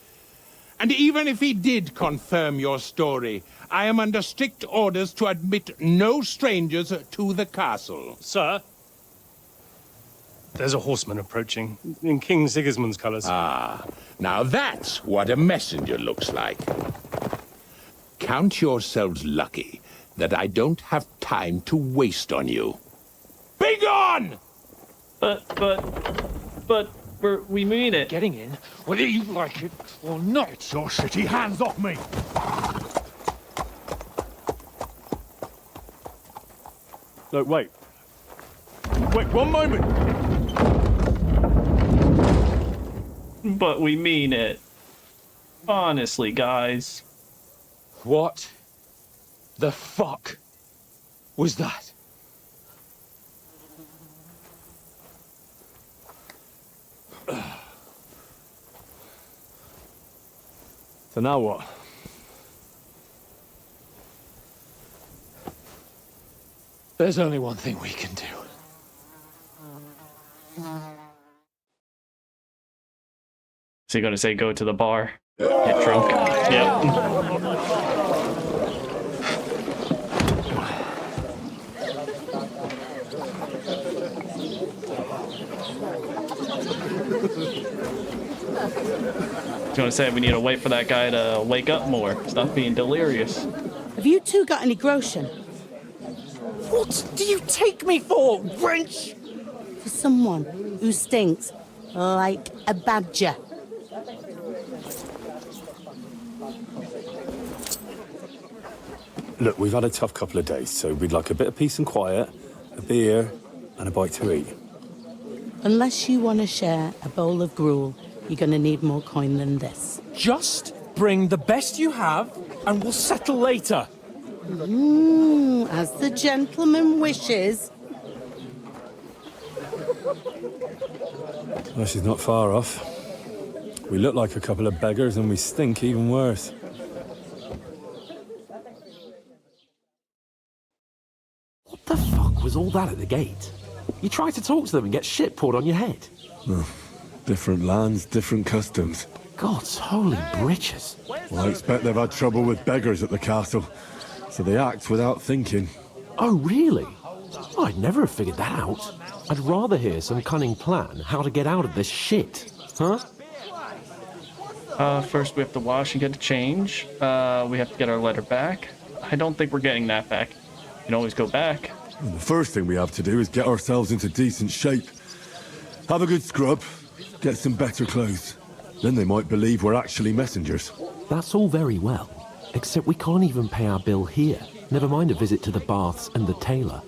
And even if he did confirm your story, I am under strict orders to admit no strangers to the castle. Sir, there's a horseman approaching, in King Sigismund's colours. Ah, now that's what a messenger looks like. Count yourselves lucky that I don't have time to waste on you. Be gone! But, we mean it. Getting in, whether you like it or not. Get your shitty hands off me! No, wait. Wait, one moment! But we mean it. Honestly, guys. What the fuck was that? So now what? There's only one thing we can do. Is he gonna say go to the bar? Get drunk? Yep. I was gonna say we need to wait for that guy to wake up more. Stop being delirious. Have you two got any groschen? What do you take me for, wench? For someone who stinks like a badger. Look, we've had a tough couple of days, so we'd like a bit of peace and quiet, a beer, and a bite to eat. Unless you want to share a bowl of gruel, you're going to need more coin than this. Just bring the best you have, and we'll settle later. As the gentleman wishes. Well, she's not far off. We look like a couple of beggars, and we stink even worse. What the fuck was all that at the gate? You try to talk to them and get shit poured on your head. Oh, different lands, different customs. God's holy britches. Well, I expect they've had trouble with beggars at the castle, so they act without thinking. Oh, really? Well, I'd never have figured that out. I'd rather hear some cunning plan how to get out of this shit. Huh? First we have to wash and get a change. We have to get our letter back. I don't think we're getting that back. You can always go back. And the first thing we have to do is get ourselves into decent shape. Have a good scrub, get some better clothes. Then they might believe we're actually messengers. That's all very well, except we can't even pay our bill here. Never mind a visit to the baths and the tailor.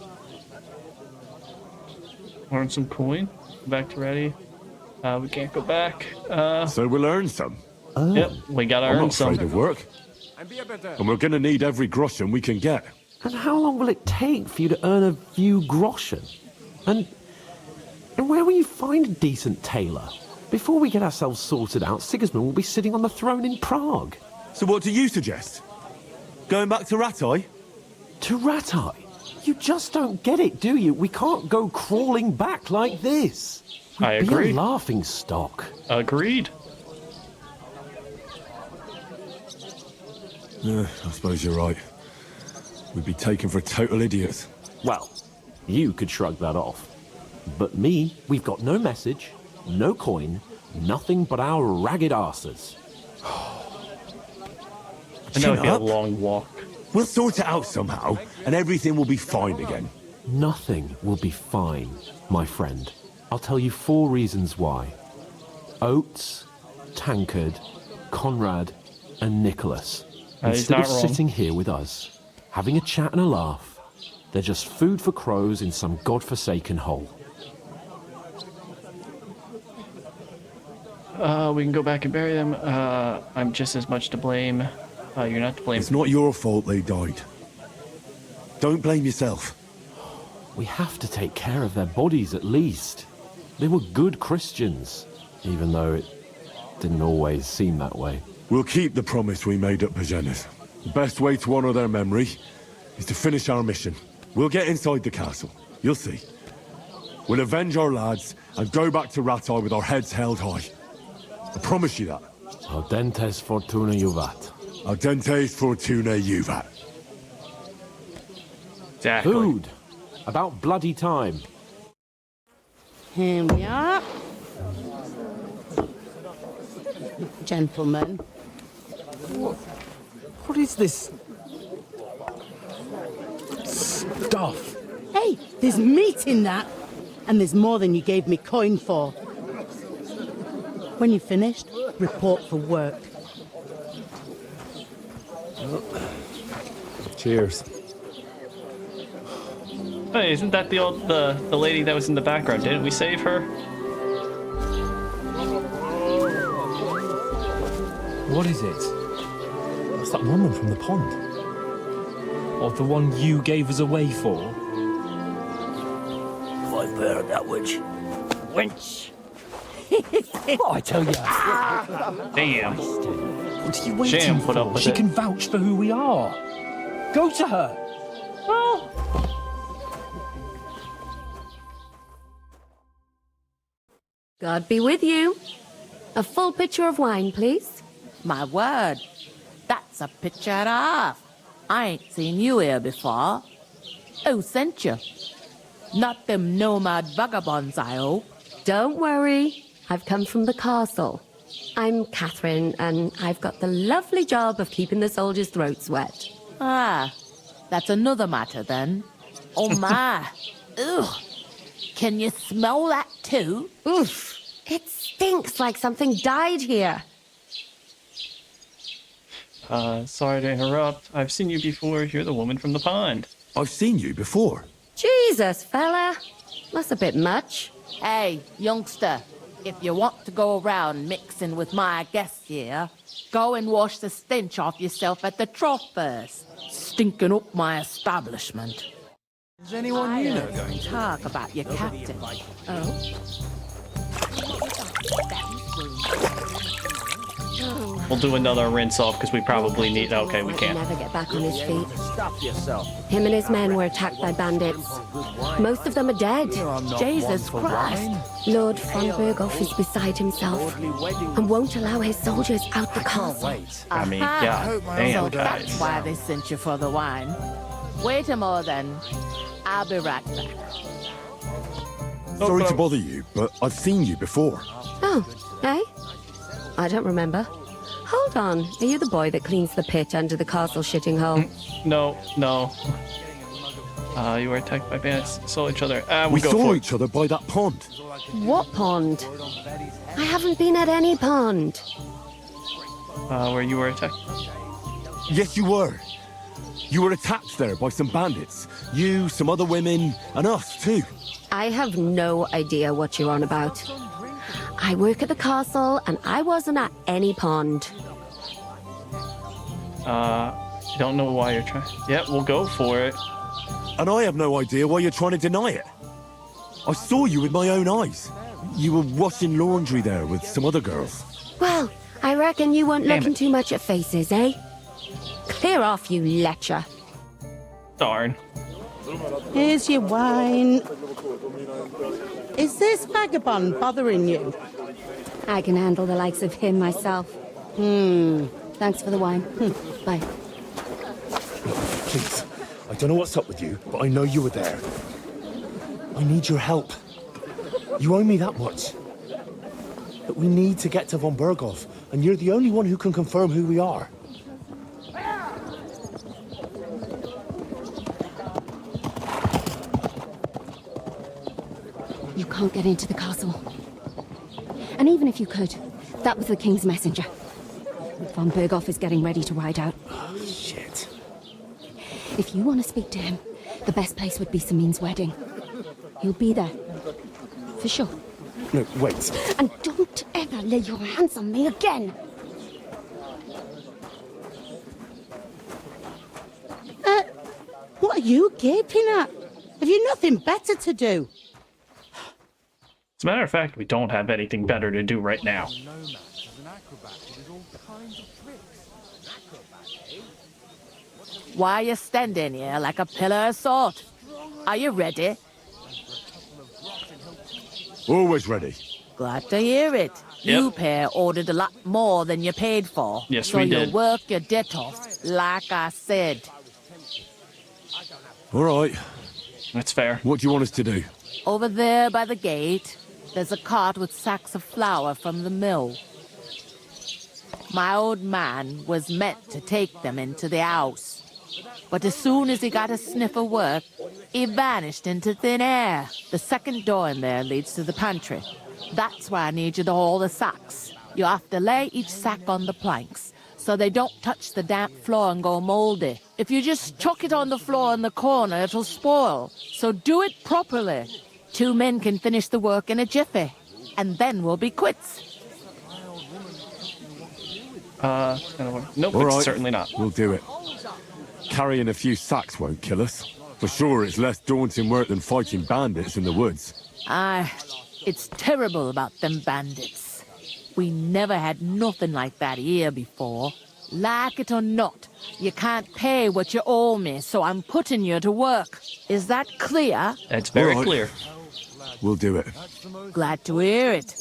Earn some coin. Back to ready. We can't go back. So we'll earn some. Yep, we gotta I'm earn not some. afraid of work. And we're gonna need every groschen we can get. And how long will it take for you to earn a few groschen? And where will you find a decent tailor? Before we get ourselves sorted out, Sigismund will be sitting on the throne in Prague. So what do you suggest? Going back to Ratai? To Ratai? You just don't get it, do you? We can't go crawling back like this. I We'd agree. Be a laughing stock. Agreed. I suppose you're right. We'd be taken for total idiots. Well, you could shrug that off. But me, we've got no message, no coin, nothing but our ragged arses. I know it'd be a up. long walk. We'll sort it out somehow, and everything will be fine again. Nothing will be fine, my friend. I'll tell you 4 reasons why. Oates, Tankard, Conrad, and Nicholas. He's Instead not of wrong. sitting here with us, having a chat and a laugh, they're just food for crows in some godforsaken hole. We can go back and bury them. I'm just as much to blame. You're not to blame. It's not your fault they died. Don't blame yourself. We have to take care of their bodies at least. They were good Christians, even though it didn't always seem that way. We'll keep the promise we made at Bajena's. The best way to honor their memory is to finish our mission. We'll get inside the castle. You'll see. We'll avenge our lads and go back to Ratai with our heads held high. I promise you that. Audentes fortuna juvat. Audentes fortuna juvat. Exactly. Food! About bloody time. Here we are. Gentlemen. What is this stuff? Hey, there's meat in that. And there's more than you gave me coin for. When you're finished, report for work. Cheers. Hey, isn't that the lady that was in the background? Didn't we save her? What is it? It's that woman from the pond. Or the one you gave us away for? I've heard that witch. Wench! What I tell you? Damn. What are you waiting Sham for? put up with She it. can vouch for who we are. Go to her. Well, God be with you. A full pitcher of wine, please. My word, that's a picture and a half. I ain't seen you here before. Who sent you? Not them nomad vagabonds, I hope. Don't worry. I've come from the castle. I'm Catherine, and I've got the lovely job of keeping the soldiers' throats wet. Ah, that's another matter then. Oh my. Ugh. Can you smell that too? Oof. It stinks like something died here. Sorry to interrupt. I've seen you before. You're the woman from the pond. I've seen you before. Jesus, fella. That's a bit much. Hey, youngster, if you want to go around mixing with my guests here, go and wash the stench off yourself at the trough first. Stinking up my establishment. Is anyone you know going to talk about your captain? Oh? We'll do another rinse off because we probably need. Okay, we can't. Never get back on his feet. Stop yourself. Him and his men were attacked by bandits. Most of them are dead. Jesus Christ. Lord von Berghoff is beside himself and won't allow his soldiers out the castle. I mean, Aha. god damn, So guys. that's why they sent you for the wine. Wait a moment then. I'll be right back. Sorry to bother you, but I've seen you before. Oh, eh? I don't remember. Hold on. Are you the boy that cleans the pit under the castle shitting hole? No. You were attacked by bandits. Saw each other. We go saw for it. each other by that pond. What pond? I haven't been at any pond. Where you were attacked. Yes, you were. You were attacked there by some bandits. You, some other women, and us too. I have no idea what you're on about. I work at the castle, and I wasn't at any pond. Don't know why you're trying. Yeah, we'll go for it. And I have no idea why you're trying to deny it. I saw you with my own eyes. You were washing laundry there with some other girls. Well, I reckon you weren't Damn looking it. too much at faces, eh? Clear off, you lecher. Darn. Here's your wine. Is this vagabond bothering you? I can handle the likes of him myself. Thanks for the wine. Bye. Please, I don't know what's up with you, but I know you were there. I need your help. You owe me that much. But we need to get to von Berghoff, and you're the only one who can confirm who we are. You can't get into the castle. And even if you could, that was the King's messenger. Von Berghoff is getting ready to ride out. Oh, shit. If you want to speak to him, the best place would be Samin's wedding. He'll be there. For sure. No, wait. And don't ever lay your hands on me again! What are you gaping at? Have you nothing better to do? As a matter of fact, we don't have anything better to do right now. Why are you standing here like a pillar of salt? Are you ready? Always ready. Glad to hear it. Yep. You pair ordered a lot more than you paid for. Yes, so we you did. work your debt off, like I said. All right. That's fair. What do you want us to do? Over there by the gate, there's a cart with sacks of flour from the mill. My old man was meant to take them into the house. But as soon as he got a sniff of work, he vanished into thin air. The second door in there leads to the pantry. That's why I need you to haul the sacks. You have to lay each sack on the planks, so they don't touch the damp floor and go moldy. If you just chuck it on the floor in the corner, it'll spoil. So do it properly. 2 men can finish the work in a jiffy, and then we'll be quits. Nope, All it's right. certainly not. We'll do it. Carrying a few sacks won't kill us. For sure, it's less daunting work than fighting bandits in the woods. Aye, it's terrible about them bandits. We never had nothing like that here before. Like it or not, you can't pay what you owe me, so I'm putting you to work. Is that clear? It's very All right. clear. We'll do it. Glad to hear it.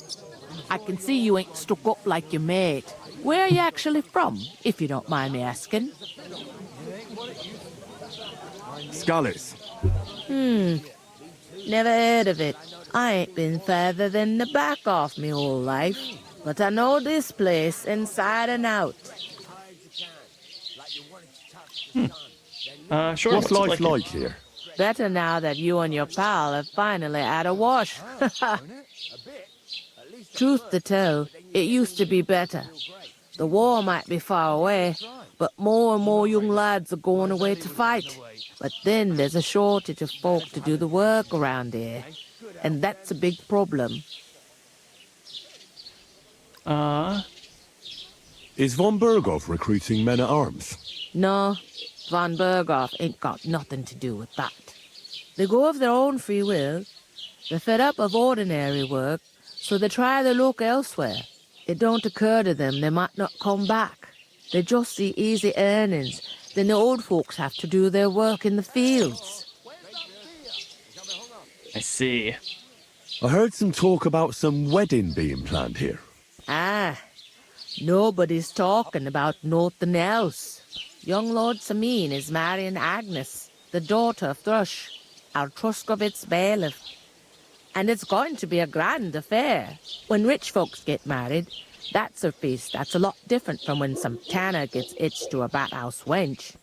I can see you ain't stuck up like your mate. Where are you actually from, if you don't mind me asking? Skalitz. Never heard of it. I ain't been further than the back off me whole life. But I know this place inside and out. Sure. What's life like here? Better now that you and your pal have finally had a wash. Truth to tell, it used to be better. The war might be far away, but more and more young lads are going away to fight. But then there's a shortage of folk to do the work around here. And that's a big problem. Is von Berghoff recruiting men-at-arms? No, von Berghoff ain't got nothing to do with that. They go of their own free will. They're fed up of ordinary work, so they try their luck elsewhere. It don't occur to them they might not come back. They just see easy earnings. Then the old folks have to do their work in the fields. I see. I heard some talk about some wedding being planned here. Ah, nobody's talking about nothing else. Young Lord Samin is marrying Agnes, the daughter of Thrush, our Truskovitz bailiff. And it's going to be a grand affair. When rich folks get married, that's a feast that's a lot different from when some tanner gets hitched to a bathouse wench.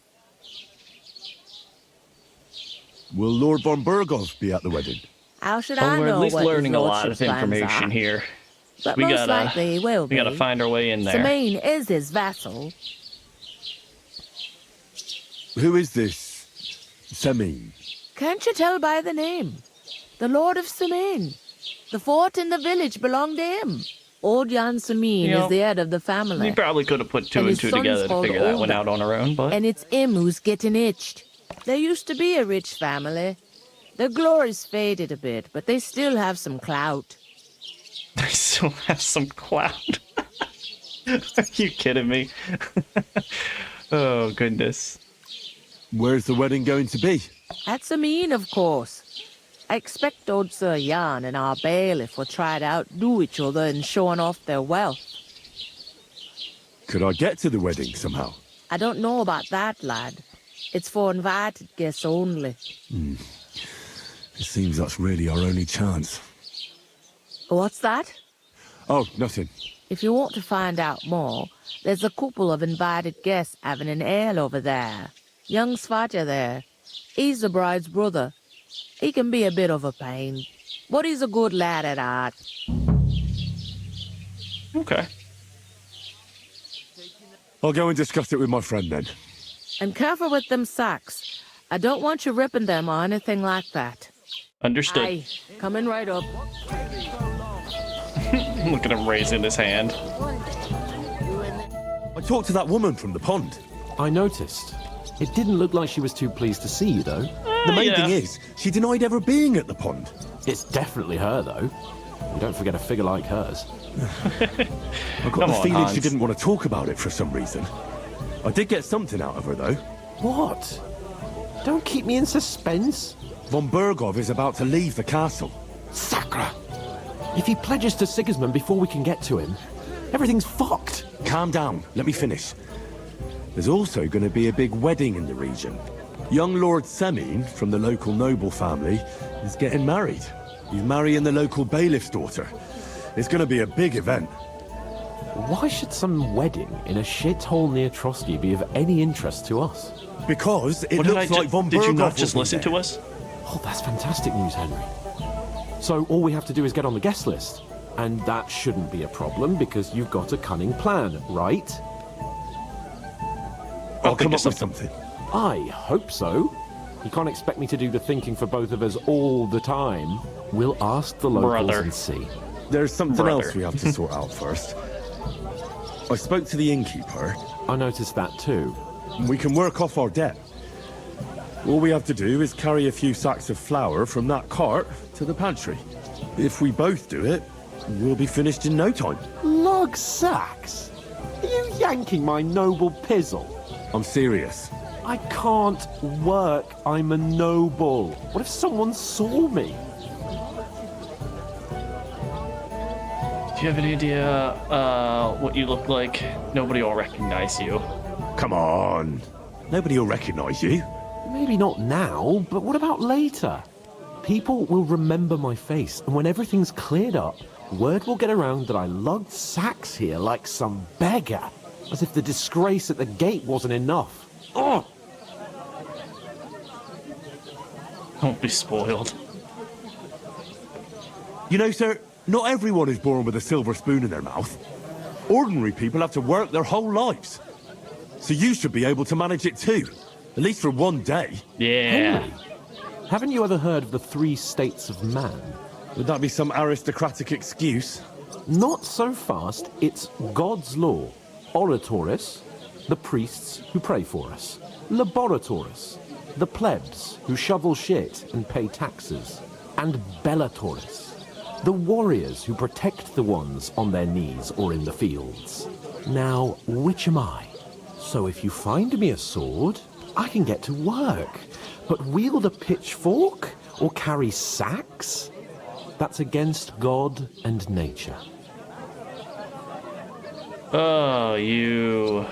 Will Lord von Berghoff be at the wedding? How should Well, I we're know at least what his learning a lot of lordship's plans information are? here. But We most gotta- likely he will We gotta be. find our way in there. Samin is his vassal. Who is this Samin? Can't you tell by the name? The Lord of Samin. The fort in the village belonged to him. Old Jan Samin You know, is the head of the family. We probably could have put two And and his two son's together to called figure that one Olga. out on our own, but And it's him who's getting itched. There used to be a rich family. Their glory's faded a bit, but they still have some clout. I still have some clout. Are you kidding me? Oh, goodness. Where's the wedding going to be? At Samin, of course. I expect old Sir Jan and our bailiff will try to outdo each other in showing off their wealth. Could I get to the wedding somehow? I don't know about that, lad. It's for invited guests only. It seems that's really our only chance. What's that? Oh, nothing. If you want to find out more, there's a couple of invited guests having an ale over there. Young Svaja there. He's the bride's brother. He can be a bit of a pain, but he's a good lad at heart. Okay. I'll go and discuss it with my friend then. And careful with them sacks. I don't want you ripping them or anything like that. Understood. Aye, coming right up. Look at him raising his hand. I talked to that woman from the pond. I noticed. It didn't look like she was too pleased to see you, though. The main thing is, she denied ever being at the pond. It's definitely her, though. You don't forget a figure like hers. I got the feeling she didn't want to talk about it for some reason. I did get something out of her, though. What? Don't keep me in suspense. Von Bergov is about to leave the castle. Sacra! If he pledges to Sigismund before we can get to him, everything's fucked. Calm down. Let me finish. There's also going to be a big wedding in the region. Young Lord Semin, from the local noble family, is getting married. He's marrying the local bailiff's daughter. It's going to be a big event. Why should some wedding in a shithole near Trotsky be of any interest to us? Because it looks like Von Bergov. Did you not just listen to us? Oh, that's fantastic news, Henry. So all we have to do is get on the guest list. And that shouldn't be a problem because you've got a cunning plan, right? I'll come up with something. I hope so. You can't expect me to do the thinking for both of us all the time. We'll ask the locals and see. There's something else we have to sort out first. I spoke to the innkeeper. I noticed that too. We can work off our debt. All we have to do is carry a few sacks of flour from that cart to the pantry. If we both do it, we'll be finished in no time. Lug sacks? Are you yanking my noble pizzle? I'm serious. I can't work. I'm a noble. What if someone saw me? Do you have any idea what you look like? Nobody will recognize you. Come on. Nobody will recognize you. Maybe not now, but what about later? People will remember my face, and when everything's cleared up, word will get around that I lugged sacks here like some beggar, as if the disgrace at the gate wasn't enough. Oh! Don't be spoiled. You know, sir, not everyone is born with a silver spoon in their mouth. Ordinary people have to work their whole lives. So you should be able to manage it too. At least for one day. Yeah. Henry, haven't you ever heard of the 3 states of man? Would that be some aristocratic excuse? Not so fast. It's God's law. Oratoris, the priests who pray for us. Laboratoris, the plebs who shovel shit and pay taxes. And Bellatoris, the warriors who protect the ones on their knees or in the fields. Now, which am I? So if you find me a sword, I can get to work. But wield a pitchfork or carry sacks? That's against God and nature. Oh, you...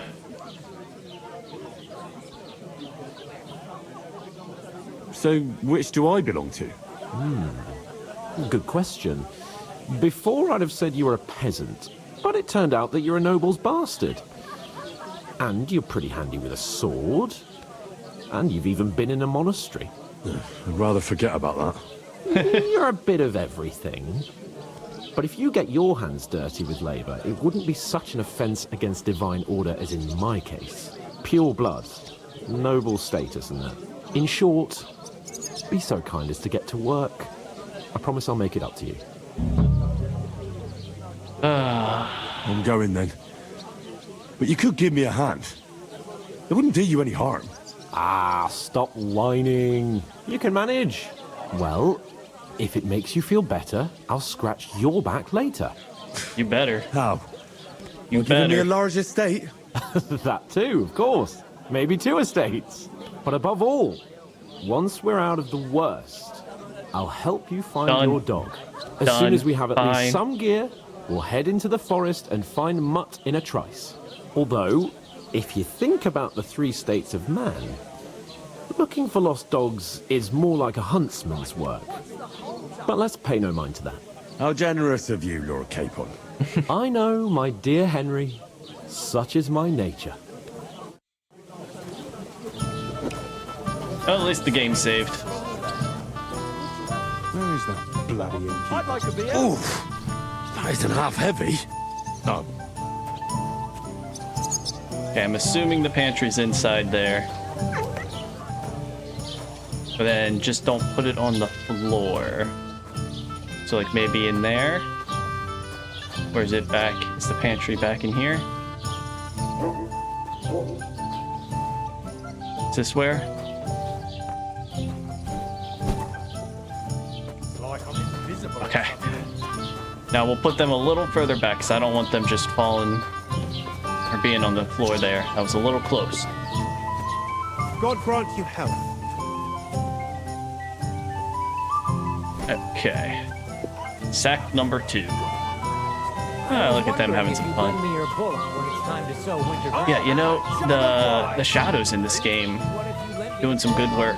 So, which do I belong to? Good question. Before I'd have said you were a peasant, but it turned out that you're a noble's bastard. And you're pretty handy with a sword. And you've even been in a monastery. I'd rather forget about that. You're a bit of everything. But if you get your hands dirty with labour, it wouldn't be such an offence against divine order as in my case. Pure blood, noble status and that. In short, be so kind as to get to work. I promise I'll make it up to you. I'm going then. But you could give me a hand. It wouldn't do you any harm. Ah, stop whining. You can manage. Well, if it makes you feel better, I'll scratch your back later. You better. How? You Giving me better. a large estate? That too, of course. Maybe 2 estates. But above all, once we're out of the worst, I'll help you find your dog. As soon as we have at least some gear, we'll head into the forest and find Mutt in a trice. Although, if you think about the 3 states of man, Looking for lost dogs is more like a huntsman's work. But let's pay no mind to that. How generous of you, Lord Capon. I know, my dear Henry. Such is my nature. Well, at least the game saved. Where is that bloody engine? I'd like a beer. Oof! That isn't half heavy. Oh. Okay, I'm assuming the pantry's inside there. But then just don't put it on the floor. So like maybe in there? Or is it back? Is the pantry back in here? Is this where? Okay. Now we'll put them a little further back because I don't want them just falling or being on the floor there. That was a little close. God grant you health. Okay. Sack number 2. Ah, look at them having some fun. Yeah, you know, the shadows in this game doing some good work.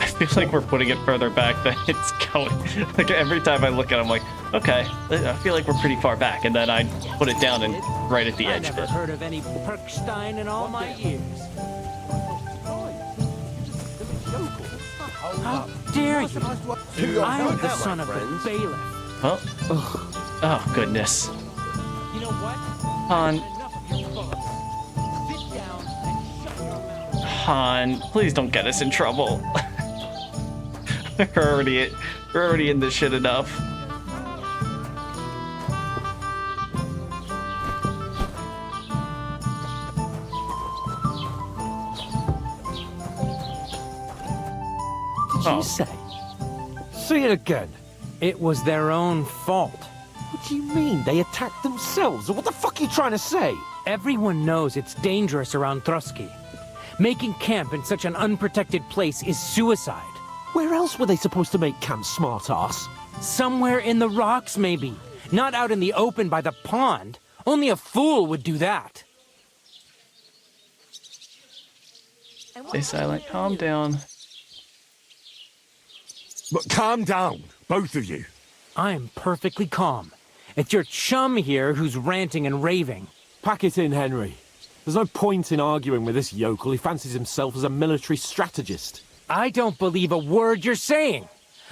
I feel like we're putting it further back than it's going. Like every time I look at it, I'm like, okay, I feel like we're pretty far back, and then I put it down and right at the edge of it. I've never heard of any Perkstein in all my years. How dare you? I'm the son of the bailiff. Well, oh goodness. You know what? Han, please don't get us in trouble. we're already in this shit enough. Did you say? Say it again. It was their own fault. What do you mean? They attacked themselves? What the fuck are you trying to say? Everyone knows it's dangerous around Trotsky. Making camp in such an unprotected place is suicide. Where else were they supposed to make camp, smartass? Somewhere in the rocks, maybe. Not out in the open by the pond. Only a fool would do that. Stay silent. Calm down. But calm down, both of you. I'm perfectly calm. It's your chum here who's ranting and raving. Pack it in, Henry. There's no point in arguing with this yokel. He fancies himself as a military strategist. I don't believe a word you're saying.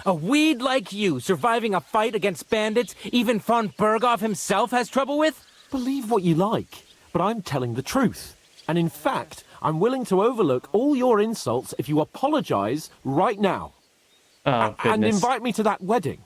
A weed like you surviving a fight against bandits even von Berghoff himself has trouble with? Believe what you like, but I'm telling the truth. And in fact, I'm willing to overlook all your insults if you apologize right now. Oh, goodness. And invite me to that wedding.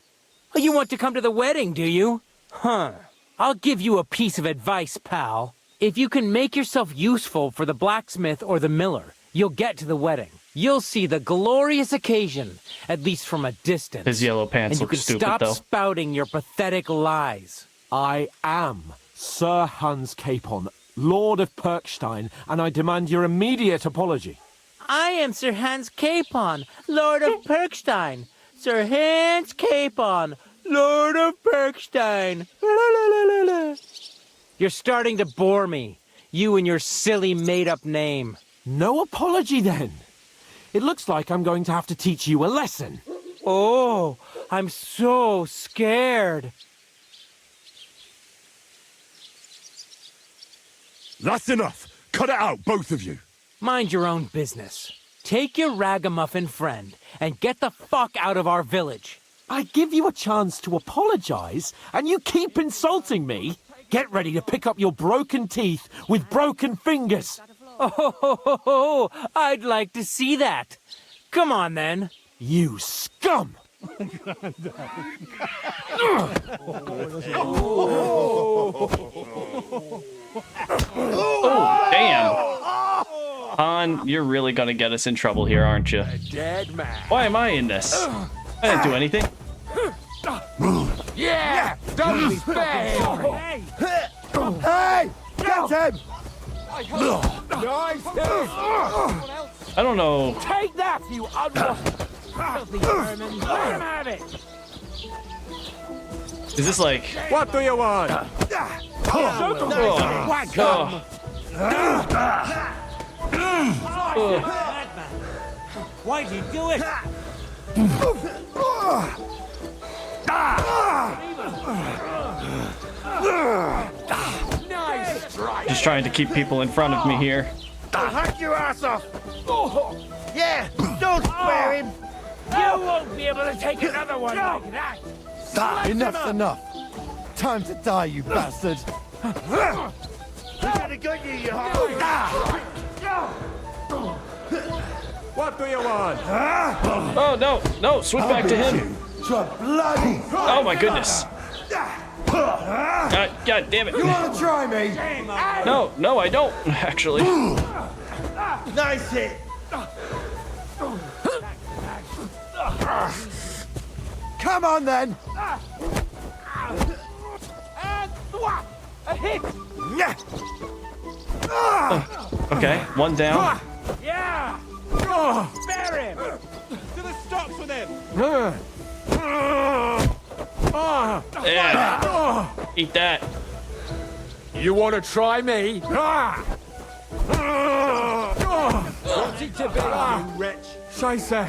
Oh, you want to come to the wedding, do you? Huh. I'll give you a piece of advice, pal. If you can make yourself useful for the blacksmith or the miller, you'll get to the wedding. You'll see the glorious occasion, at least from a distance. His yellow pants look stupid, though. And you can though. stop spouting your pathetic lies. I am Sir Hans Capon, Lord of Perkstein, and I demand your immediate apology. I am Sir Hans Capon, Lord of Perkstein. Sir Hans Capon, Lord of Perkstein. You're starting to bore me. You and your silly made-up name. No apology, then. It looks like I'm going to have to teach you a lesson. Oh, I'm so scared. That's enough. Cut it out, both of you. Mind your own business. Take your ragamuffin friend and get the fuck out of our village. I give you a chance to apologize, and you keep insulting me. Get ready to pick up your broken teeth with broken fingers. Oh, I'd like to see that. Come on, then. You scum! Oh, damn. Han, you're really gonna get us in trouble here, aren't you? Dead man. Why am I in this? I didn't do anything. Yeah! Don't be fair! Hey! Get him! Nice! I don't know. Take that, you unwashed Filthy vermin. Let him have it. Is this like... What do you want? Whack him. Why'd you do it? Nice strike. Just trying to keep people in front of me here. I'll hack your ass off. Yeah, don't spare him. You won't be able to take another one like that. Enough's enough. Time to die, you bastard. We gotta get you, you What do you want? Oh, no, no, switch back to him. Bloody. Oh, my goodness. God damn it. You want to try me? No, no, I don't, actually. Nice hit. Come on, then. A hit. Okay, one down. Yeah. Spare him. To the stocks with him. Yeah. Eat that. You want to try me? What's it to be, you wretch? Scheiße.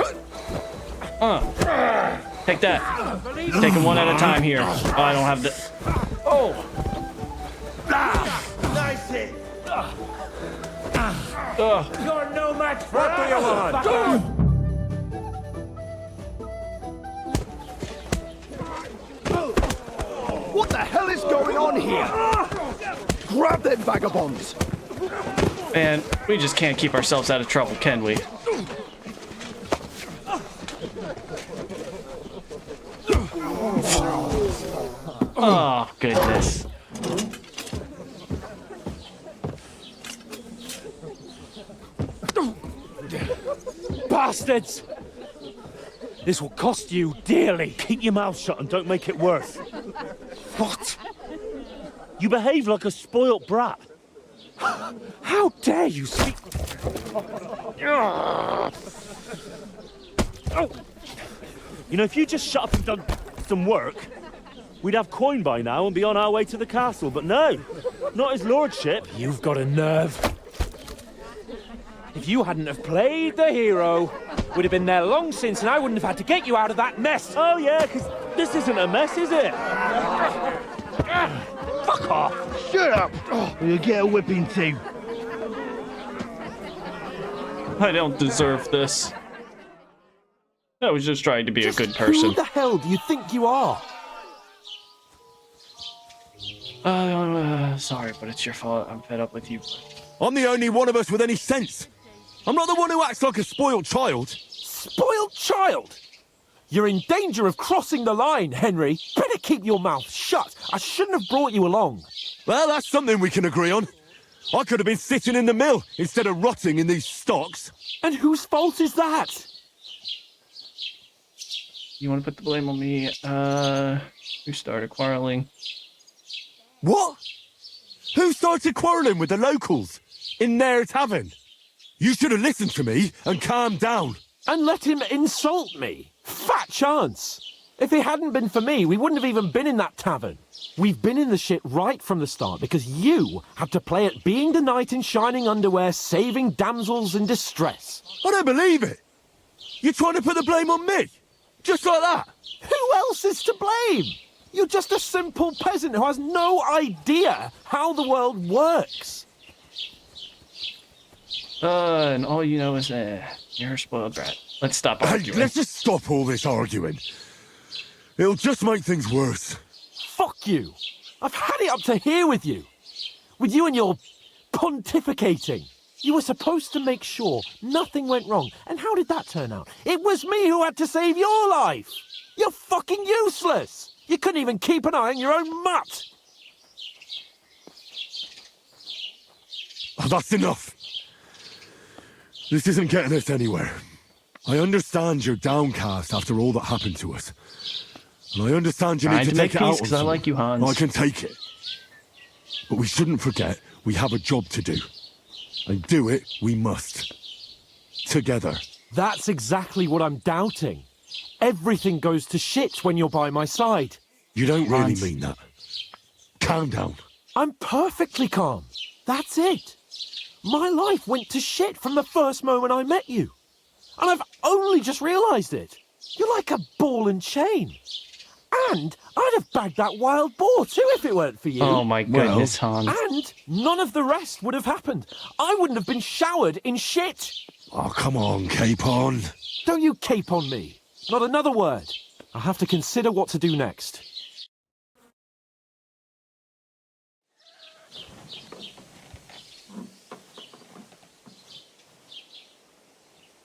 Take that. Taking one at a time here. Oh, I don't have the... Oh! Nice hit. You're no match for What do you want? What the hell is going on here? Grab them vagabonds. Man, we just can't keep ourselves out of trouble, can we? Oh, goodness. bastards! This will cost you dearly. Keep your mouth shut and don't make it worse. What? You behave like a spoilt brat. How dare you speak... You know, if you just shut up and done some work, we'd have coin by now and be on our way to the castle. But no, not his lordship. You've got a nerve. If you hadn't have played the hero, we'd have been there long since and I wouldn't have had to get you out of that mess. Oh yeah, because this isn't a mess, is it? Fuck off! Shut up! You'll get a whipping too. I don't deserve this. I was just trying to be a good person. Who the hell do you think you are? Sorry, but it's your fault. I'm fed up with you. I'm the only one of us with any sense. I'm not the one who acts like a spoiled child. Spoiled child? You're in danger of crossing the line, Henry. Better keep your mouth shut. I shouldn't have brought you along. Well, that's something we can agree on. I could have been sitting in the mill instead of rotting in these stocks. And whose fault is that? You want to put the blame on me? Who started quarreling? What? Who started quarrelling with the locals in their tavern? You should have listened to me and calmed down. And let him insult me. Fat chance. If it hadn't been for me, we wouldn't have even been in that tavern. We've been in the shit right from the start because you had to play at being the knight in shining underwear, saving damsels in distress. I don't believe it. You're trying to put the blame on me? Just like that? Who else is to blame? You're just a simple peasant who has no idea how the world works. And all you know is, you're a spoiled brat. Let's stop arguing. Let's just stop all this arguing. It'll just make things worse. Fuck you. I've had it up to here with you. With you and your pontificating. You were supposed to make sure nothing went wrong. And how did that turn out? It was me who had to save your life. You're fucking useless. You couldn't even keep an eye on your own mutt. Oh, that's enough. This isn't getting us anywhere. I understand you're downcast after all that happened to us. And I understand you need to take it out on because I like you, Hans. I can take it. But we shouldn't forget we have a job to do. And do it we must. Together. That's exactly what I'm doubting. Everything goes to shit when you're by my side. You don't really mean that. Calm down. I'm perfectly calm. That's it. My life went to shit from the first moment I met you. And I've only just realised it. You're like a ball and chain. And I'd have bagged that wild boar too if it weren't for you. Oh my goodness, Hans. And none of the rest would have happened. I wouldn't have been showered in shit. Oh, come on, Capon. Don't you cape on me. Not another word. I'll have to consider what to do next.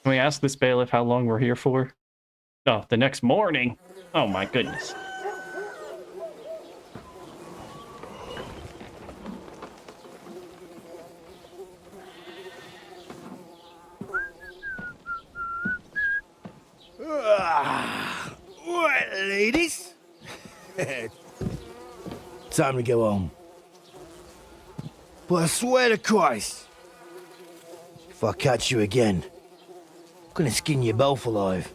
Can we ask this bailiff how long we're here for? Oh, the next morning? Oh my goodness. Right, ladies. Time to go home. But I swear to Christ, if I catch you again, I'm gonna skin you both alive.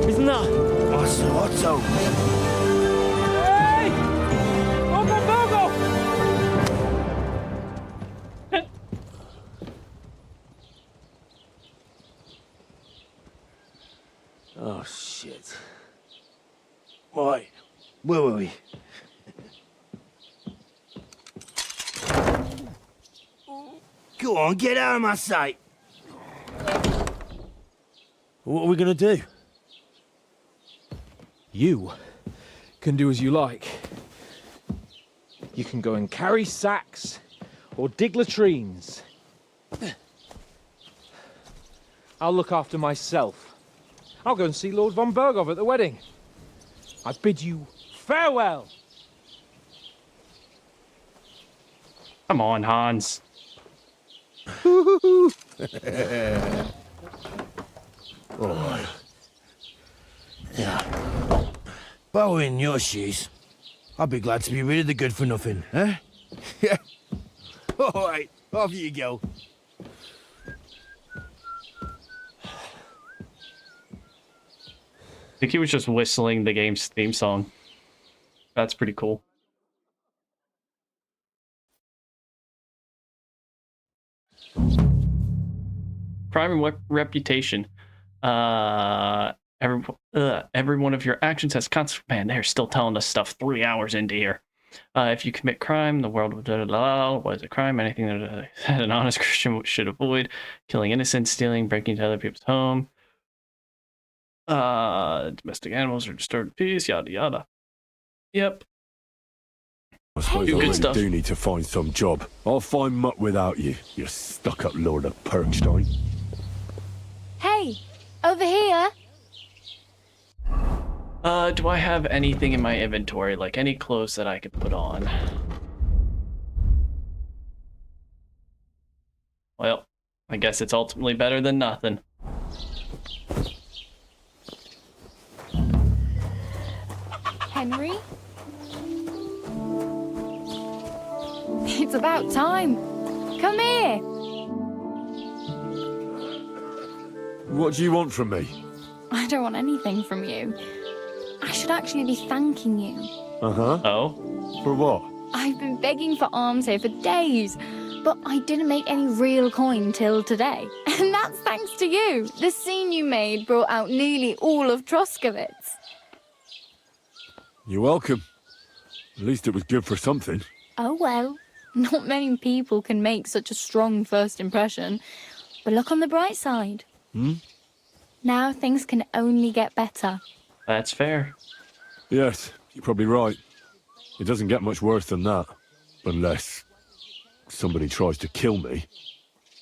Isn't that? Otto. Hey! Uncle Bogo! Oh, shit. Right, where were we? Go on, get out of my sight. What are we gonna do? You can do as you like. You can go and carry sacks or dig latrines. I'll look after myself. I'll go and see Lord von Berghoff at the wedding. I bid you farewell. Come on, Hans. Oh. Yeah. If I were in your shoes, I'd be glad to be rid of the good for nothing, eh? Yeah. All right, off you go. I think he was just whistling the game's theme song. That's pretty cool. Crime and reputation. Every one of your actions has consequences. Man, they're still telling us stuff 3 hours into here. If you commit crime, the world will what is a crime? Anything that an honest Christian should avoid. Killing innocents, stealing, breaking into other people's home. Domestic animals are disturbed peace, yada yada. Yep. I suppose Do I good really stuff. do need to find some job. I'll find muck without you, you stuck-up Lord of Perkstein. Hey, over here. Do I have anything in my inventory, like any clothes that I could put on? Well, I guess it's ultimately better than nothing. Henry? It's about time. Come here. What do you want from me? I don't want anything from you. I should actually be thanking you. Uh-huh. Oh? For what? I've been begging for alms here for days, but I didn't make any real coin till today. And that's thanks to you. The scene you made brought out nearly all of Troskowitz. You're welcome. At least it was good for something. Oh well, not many people can make such a strong first impression. But look on the bright side. Now things can only get better. That's fair. Yes, you're probably right. It doesn't get much worse than that. Unless somebody tries to kill me.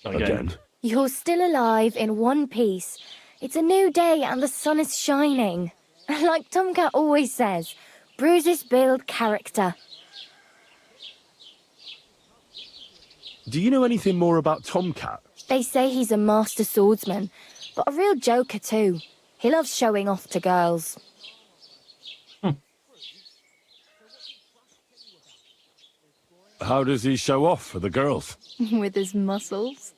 Again. You're still alive in one piece. It's a new day and the sun is shining. Like Tomcat always says, bruises build character. Do you know anything more about Tomcat? They say he's a master swordsman, but a real joker too. He loves showing off to girls. How does he show off for the girls? With his muscles.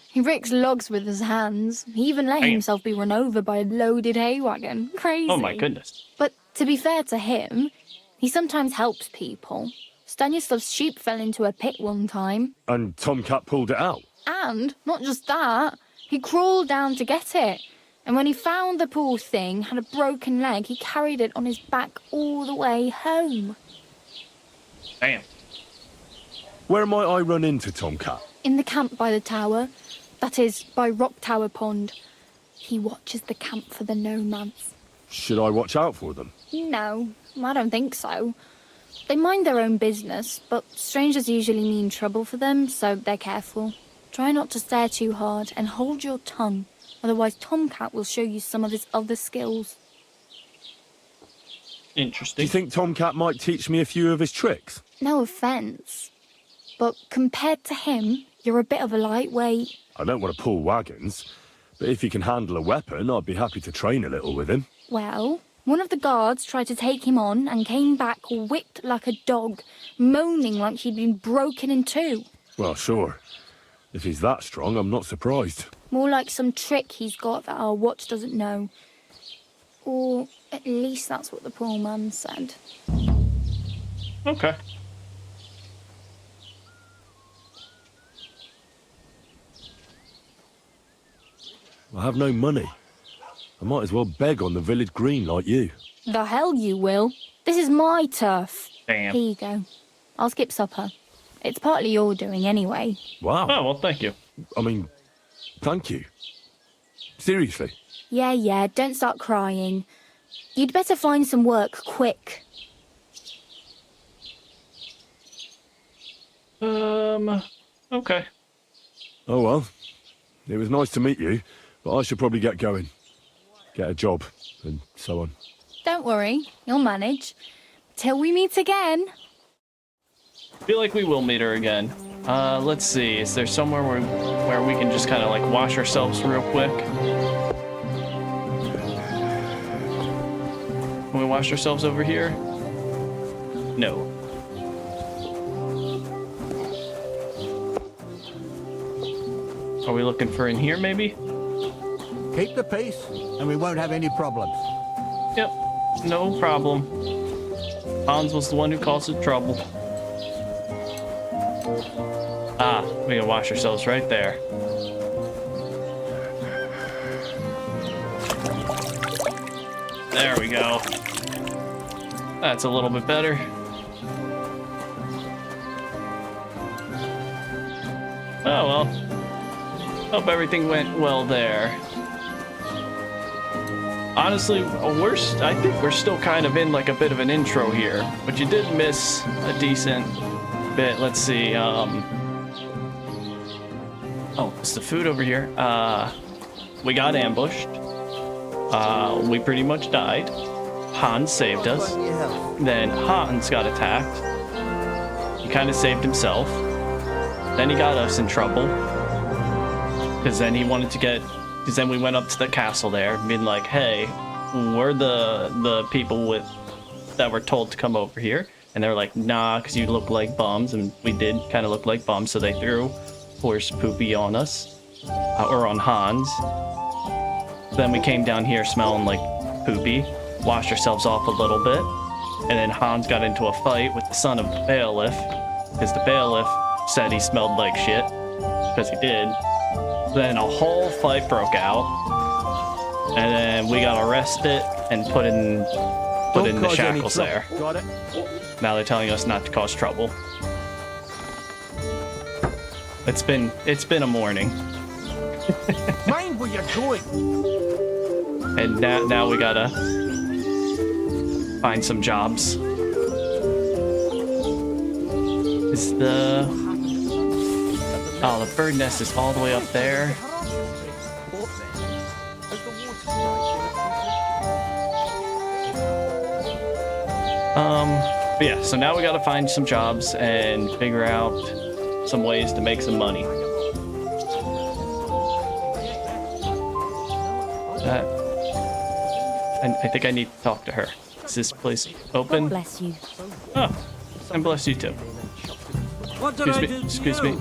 He rakes logs with his hands. He even let himself be run over by a loaded hay wagon. Crazy. Oh my goodness. But to be fair to him, he sometimes helps people. Stanislav's sheep fell into a pit one time. And Tomcat pulled it out? And, not just that, he crawled down to get it. And when he found the poor thing had a broken leg, he carried it on his back all the way home. Damn. Where might I run into Tomcat? In the camp by the tower. That is, by Rock Tower Pond. He watches the camp for the nomads. Should I watch out for them? No, I don't think so. They mind their own business, but strangers usually mean trouble for them, so they're careful. Try not to stare too hard and hold your tongue, otherwise Tomcat will show you some of his other skills. Interesting. Do you think Tomcat might teach me a few of his tricks? No offence, but compared to him, you're a bit of a lightweight. I don't want to pull wagons, but if he can handle a weapon, I'd be happy to train a little with him. Well, one of the guards tried to take him on and came back whipped like a dog, moaning like he'd been broken in two. Well, sure. If he's that strong, I'm not surprised. More like some trick he's got that our watch doesn't know. Or at least that's what the poor man said. Okay. I have no money. I might as well beg on the village green like you. The hell you will. This is my turf. Damn. Here you go. I'll skip supper. It's partly your doing anyway. Wow. Oh, well, thank you. I mean, thank you. Seriously. Yeah, don't start crying. You'd better find some work quick. Okay. Oh well. It was nice to meet you, but I should probably get going. Get a job, and so on. Don't worry, you'll manage. Till we meet again. Feel like we will meet her again. Let's see. Is there somewhere where we can just kind of like wash ourselves real quick? Can we wash ourselves over here? No. Are we looking for in here, maybe? Keep the peace, and we won't have any problems. Yep, no problem. Hans was the one who caused the trouble. Ah, we can wash ourselves right there. There we go. That's a little bit better. Oh well. Hope everything went well there. Honestly, I think we're still kind of in like a bit of an intro here, but you did miss a decent bit. Let's see. Oh, it's the food over here. We got ambushed. We pretty much died. Hans saved us. Then Hans got attacked. He kind of saved himself. Then he got us in trouble. Because then he wanted to because then we went up to the castle there, being like, hey, we're the people that were told to come over here. And they were like, nah, because you look like bums. And we did kind of look like bums, so they threw horse poopy on us. Or on Hans. Then we came down here smelling like poopy, washed ourselves off a little bit. And then Hans got into a fight with the son of the bailiff, because the bailiff said he smelled like shit, because he did. Then a whole fight broke out, and then we got arrested and put in the shackles there. Got it? Now they're telling us not to cause trouble. It's been a morning. Mind where you're going. And now we gotta find some jobs. Is the bird nest is all the way up there. But yeah, so now we gotta find some jobs and figure out some ways to make some money. I think I need to talk to her. Is this place open? God bless you. Oh, and bless you too. What did I do to Excuse you? me.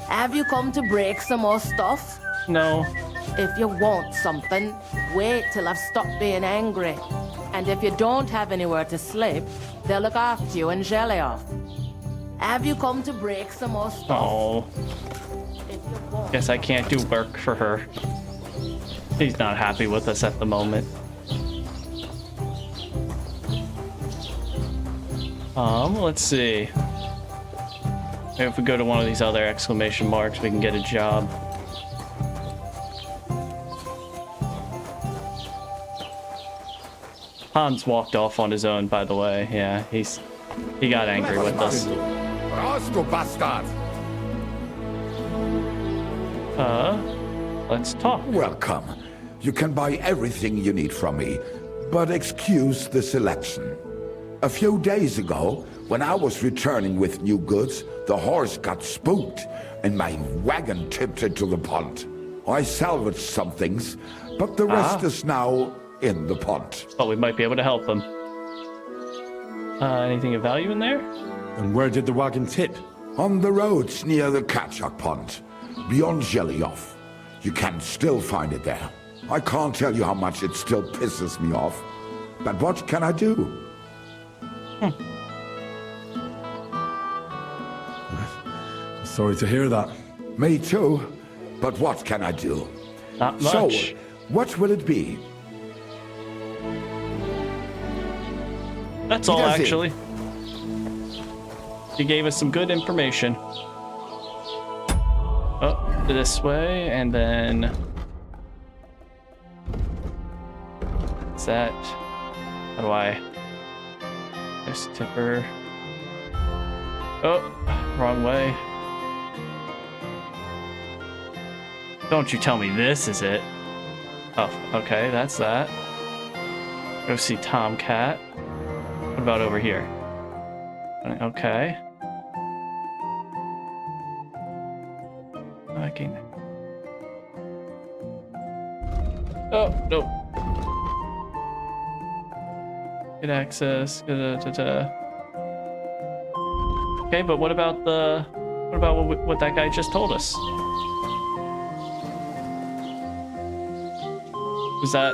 Have you come to break some more stuff? No. If you want something, wait till I've stopped being angry. And if you don't have anywhere to sleep, they'll look after you in Jelly-off. Have you come to break some more stuff? Oh. Guess I can't do work for her. He's not happy with us at the moment. Let's see. Maybe if we go to one of these other exclamation marks, we can get a job. Hans walked off on his own, by the way. Yeah, he got angry with us. Let's talk. Welcome. You can buy everything you need from me, but excuse the selection. A few days ago, when I was returning with new goods, the horse got spooked and my wagon tipped into the pond. I salvaged some things, but the rest is now in the pond. But we might be able to help them. Anything of value in there? And where did the wagon tip? On the roads near the Katchak Pond, beyond Jelly-off. You can still find it there. I can't tell you how much it still pisses me off. But what can I do? Sorry to hear that. Me too. But what can I do? Not much. So, what will it be? That's all, actually. He gave us some good information. Oh, this way, and then... What's that? How do I... There's tipper. Oh, wrong way. Don't you tell me this is it. Oh, okay, that's that. Go see Tomcat. What about over here? Okay. Okay. Oh, no. Get access. Okay, but what about what that guy just told us? Was that...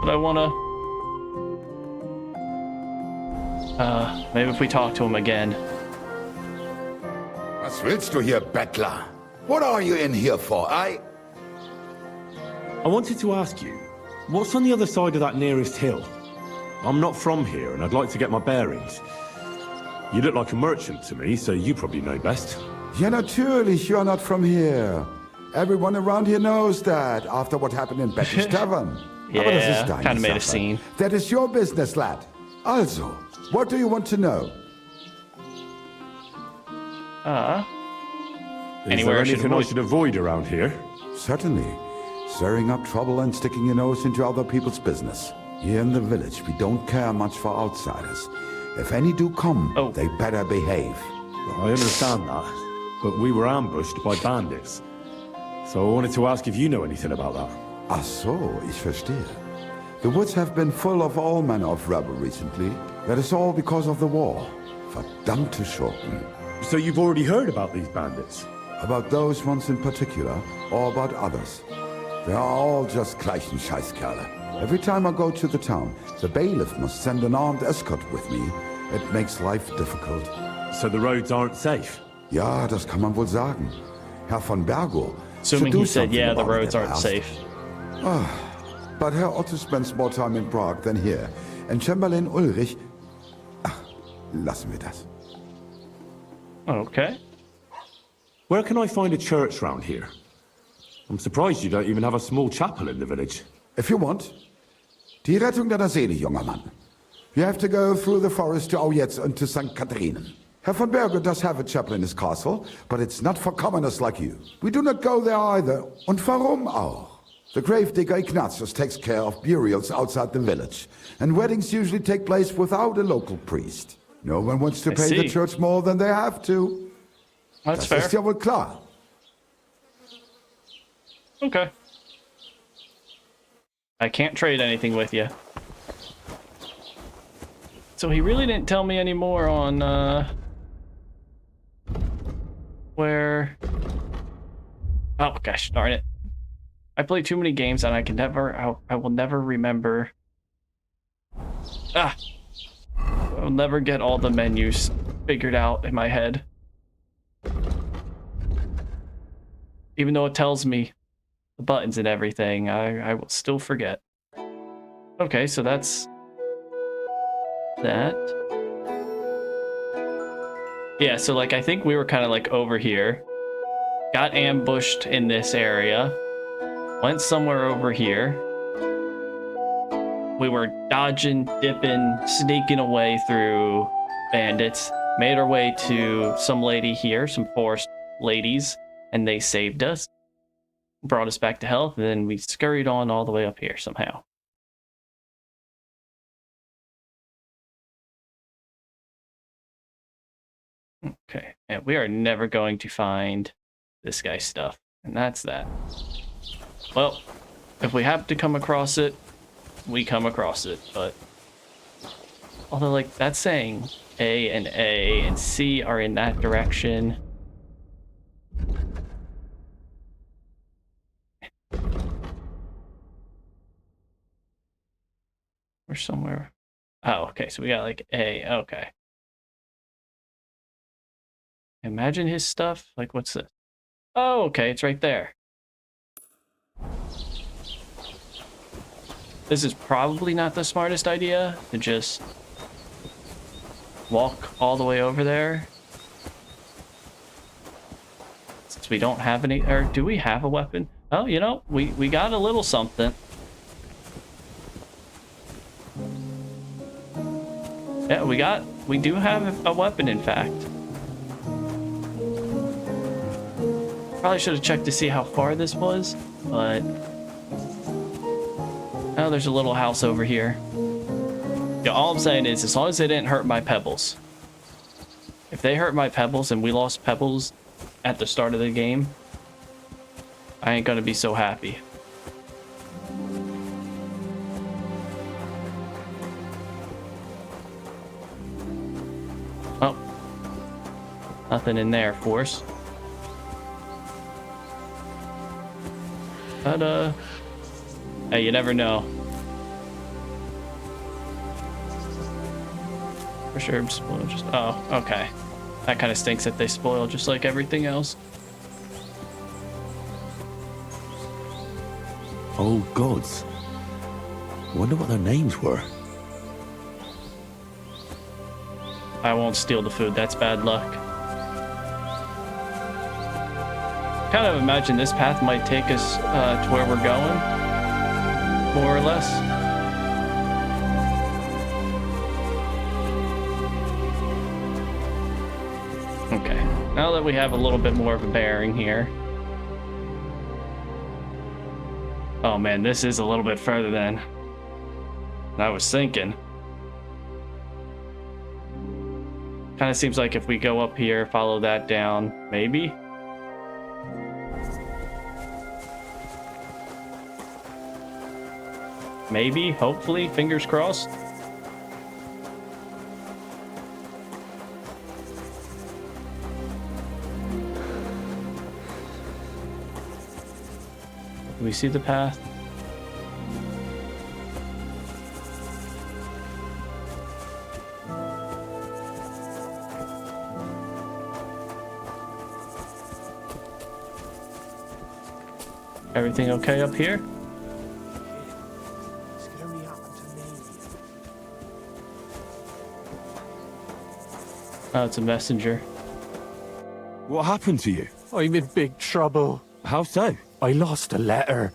But I wanna... maybe if we talk to him again. Was willst du hier, Bettler? What are you in here for? I wanted to ask you, what's on the other side of that nearest hill? I'm not from here, and I'd like to get my bearings. You look like a merchant to me, so you probably know best. Ja, natürlich, you're not from here. Everyone around here knows that, after what happened in Betty's Tavern. Aber das ist deine kind of made a Sache. scene. That is your business, lad. Also, what do you want to know? Is there anything I should avoid around here? Certainly. Stirring up trouble and sticking your nose into other people's business. Here in the village, we don't care much for outsiders. If any do come, they better behave. I understand that, but we were ambushed by bandits. So I wanted to ask if you know anything about that. Ach so, ich verstehe. The woods have been full of all manner of rebel recently. That is all because of the war. Verdammte Schurken. So you've already heard about these bandits? About those ones in particular, or about others? They are all just gleichen Scheißkerle. Every time I go to the town, the bailiff must send an armed escort with me. It makes life difficult. So the roads aren't safe? Ja, das kann man wohl sagen. Herr von Bergo. Assuming he said, yeah, the roads aren't safe. But Herr Otto spends more time in Prague than here. And Chamberlain Ulrich... Ach, lassen wir das. Okay. Where can I find a church round here? I'm surprised you don't even have a small chapel in the village. If you want. Die Rettung deiner Seele, junger Mann. You have to go through the forest to Aujetz and to St. Catharinen. Herr von Berger does have a chapel in his castle, but it's not for commoners like you. We do not go there either. Und warum auch? The gravedigger Ignatius takes care of burials outside the village, and weddings usually take place without a local priest. No one wants to pay the church more than they have to. That's fair. Das ist ja wohl klar. Okay. I can't trade anything with you. So he really didn't tell me any more on, where... Oh, gosh, darn it. I play too many games and I can never... I will never remember... Ah! I'll never get all the menus figured out in my head. Even though it tells me the buttons and everything, I will still forget. Okay, so that's that. Yeah, so like I think we were kind of like over here. Got ambushed in this area. Went somewhere over here. We were dodging, dipping, sneaking away through bandits. Made our way to some lady here, some forest ladies, and they saved us. Brought us back to health, and then we scurried on all the way up here somehow. Okay, and we are never going to find this guy's stuff, and that's that. Well, if we happen to come across it, we come across it, but... Although, like, that's saying A and C are in that direction. We're somewhere... Oh, okay, so we got, like, A, okay. Imagine his stuff. Like, what's this? Oh, okay, it's right there. This is probably not the smartest idea to just walk all the way over there. Since we don't have any, or do we have a weapon? Oh, you know, we got a little something. Yeah, we do have a weapon, in fact. Probably should have checked to see how far this was, but... Oh, there's a little house over here. Yeah, all I'm saying is, as long as they didn't hurt my pebbles. If they hurt my pebbles and we lost pebbles at the start of the game, I ain't gonna be so happy. Oh. Nothing in there, force. But, hey, you never know. For sure, spoil just... Oh, okay. That kind of stinks that they spoil just like everything else. Oh, gods. Wonder what their names were. I won't steal the food, that's bad luck. Kind of imagine this path might take us to where we're going, more or less. Okay, now that we have a little bit more of a bearing here. Oh man, this is a little bit further than I was thinking. Kind of seems like if we go up here, follow that down, maybe? Maybe, hopefully, fingers crossed. Do we see the path? Everything okay up here? Oh, it's a messenger. What happened to you? I'm in big trouble. How so? I lost a letter.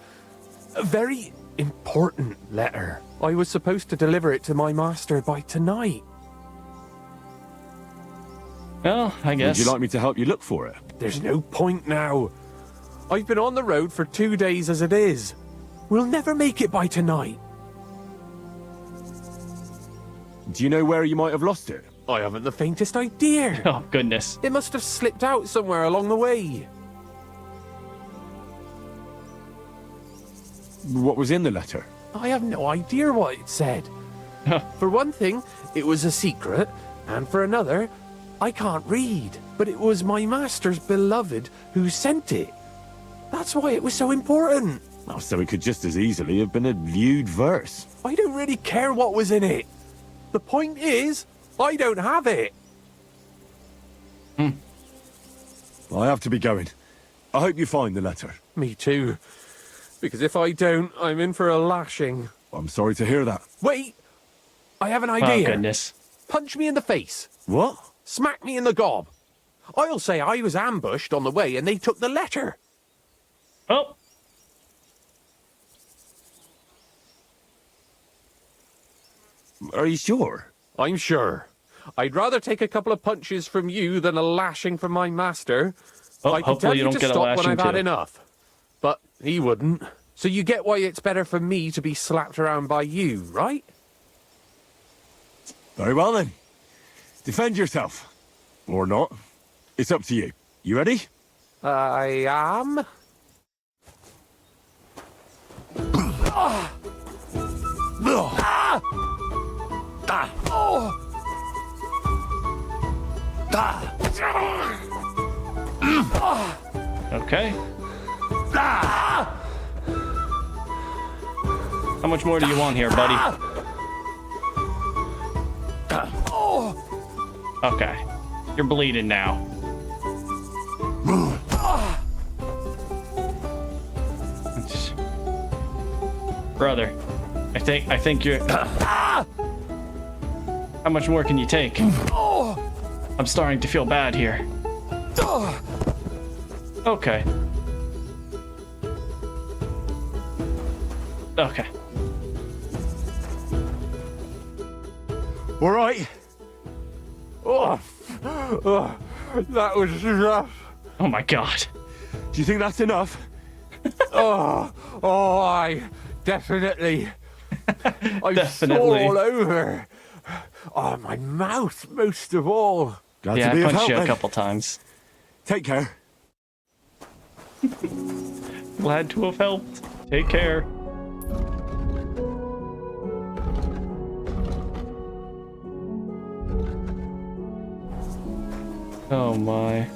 A very important letter. I was supposed to deliver it to my master by tonight. Well, I guess. Would you like me to help you look for it? There's no point now. I've been on the road for 2 days as it is. We'll never make it by tonight. Do you know where you might have lost it? I haven't the faintest idea. Oh, goodness. It must have slipped out somewhere along the way. What was in the letter? I have no idea what it said. For one thing, it was a secret, and for another, I can't read, but it was my master's beloved who sent it. That's why it was so important. Oh, so it could just as easily have been a lewd verse. I don't really care what was in it. The point is, I don't have it. I have to be going. I hope you find the letter. Me too. Because if I don't, I'm in for a lashing. I'm sorry to hear that. Wait! I have an idea. Oh, goodness. Punch me in the face. What? Smack me in the gob. I'll say I was ambushed on the way and they took the letter. Oh. Are you sure? I'm sure. I'd rather take a couple of punches from you than a lashing from my master. Oh, I can hopefully tell you you don't to get a stop when lashing I've had too. enough. But he wouldn't. So you get why it's better for me to be slapped around by you, right? Very well then. Defend yourself. Or not. It's up to you. You ready? I am. Okay. How much more do you want here, buddy? Okay. You're bleeding now. Brother, I think you're... How much more can you take? I'm starting to feel bad here. Okay. Okay. All right. That was rough. Oh my god. Do you think that's enough? I definitely. I'm Definitely. sore all over. Oh, my mouth most of all. Glad Yeah, to be I of punched help, you a then. couple times. Take care. Glad to have helped. Take care. Oh my.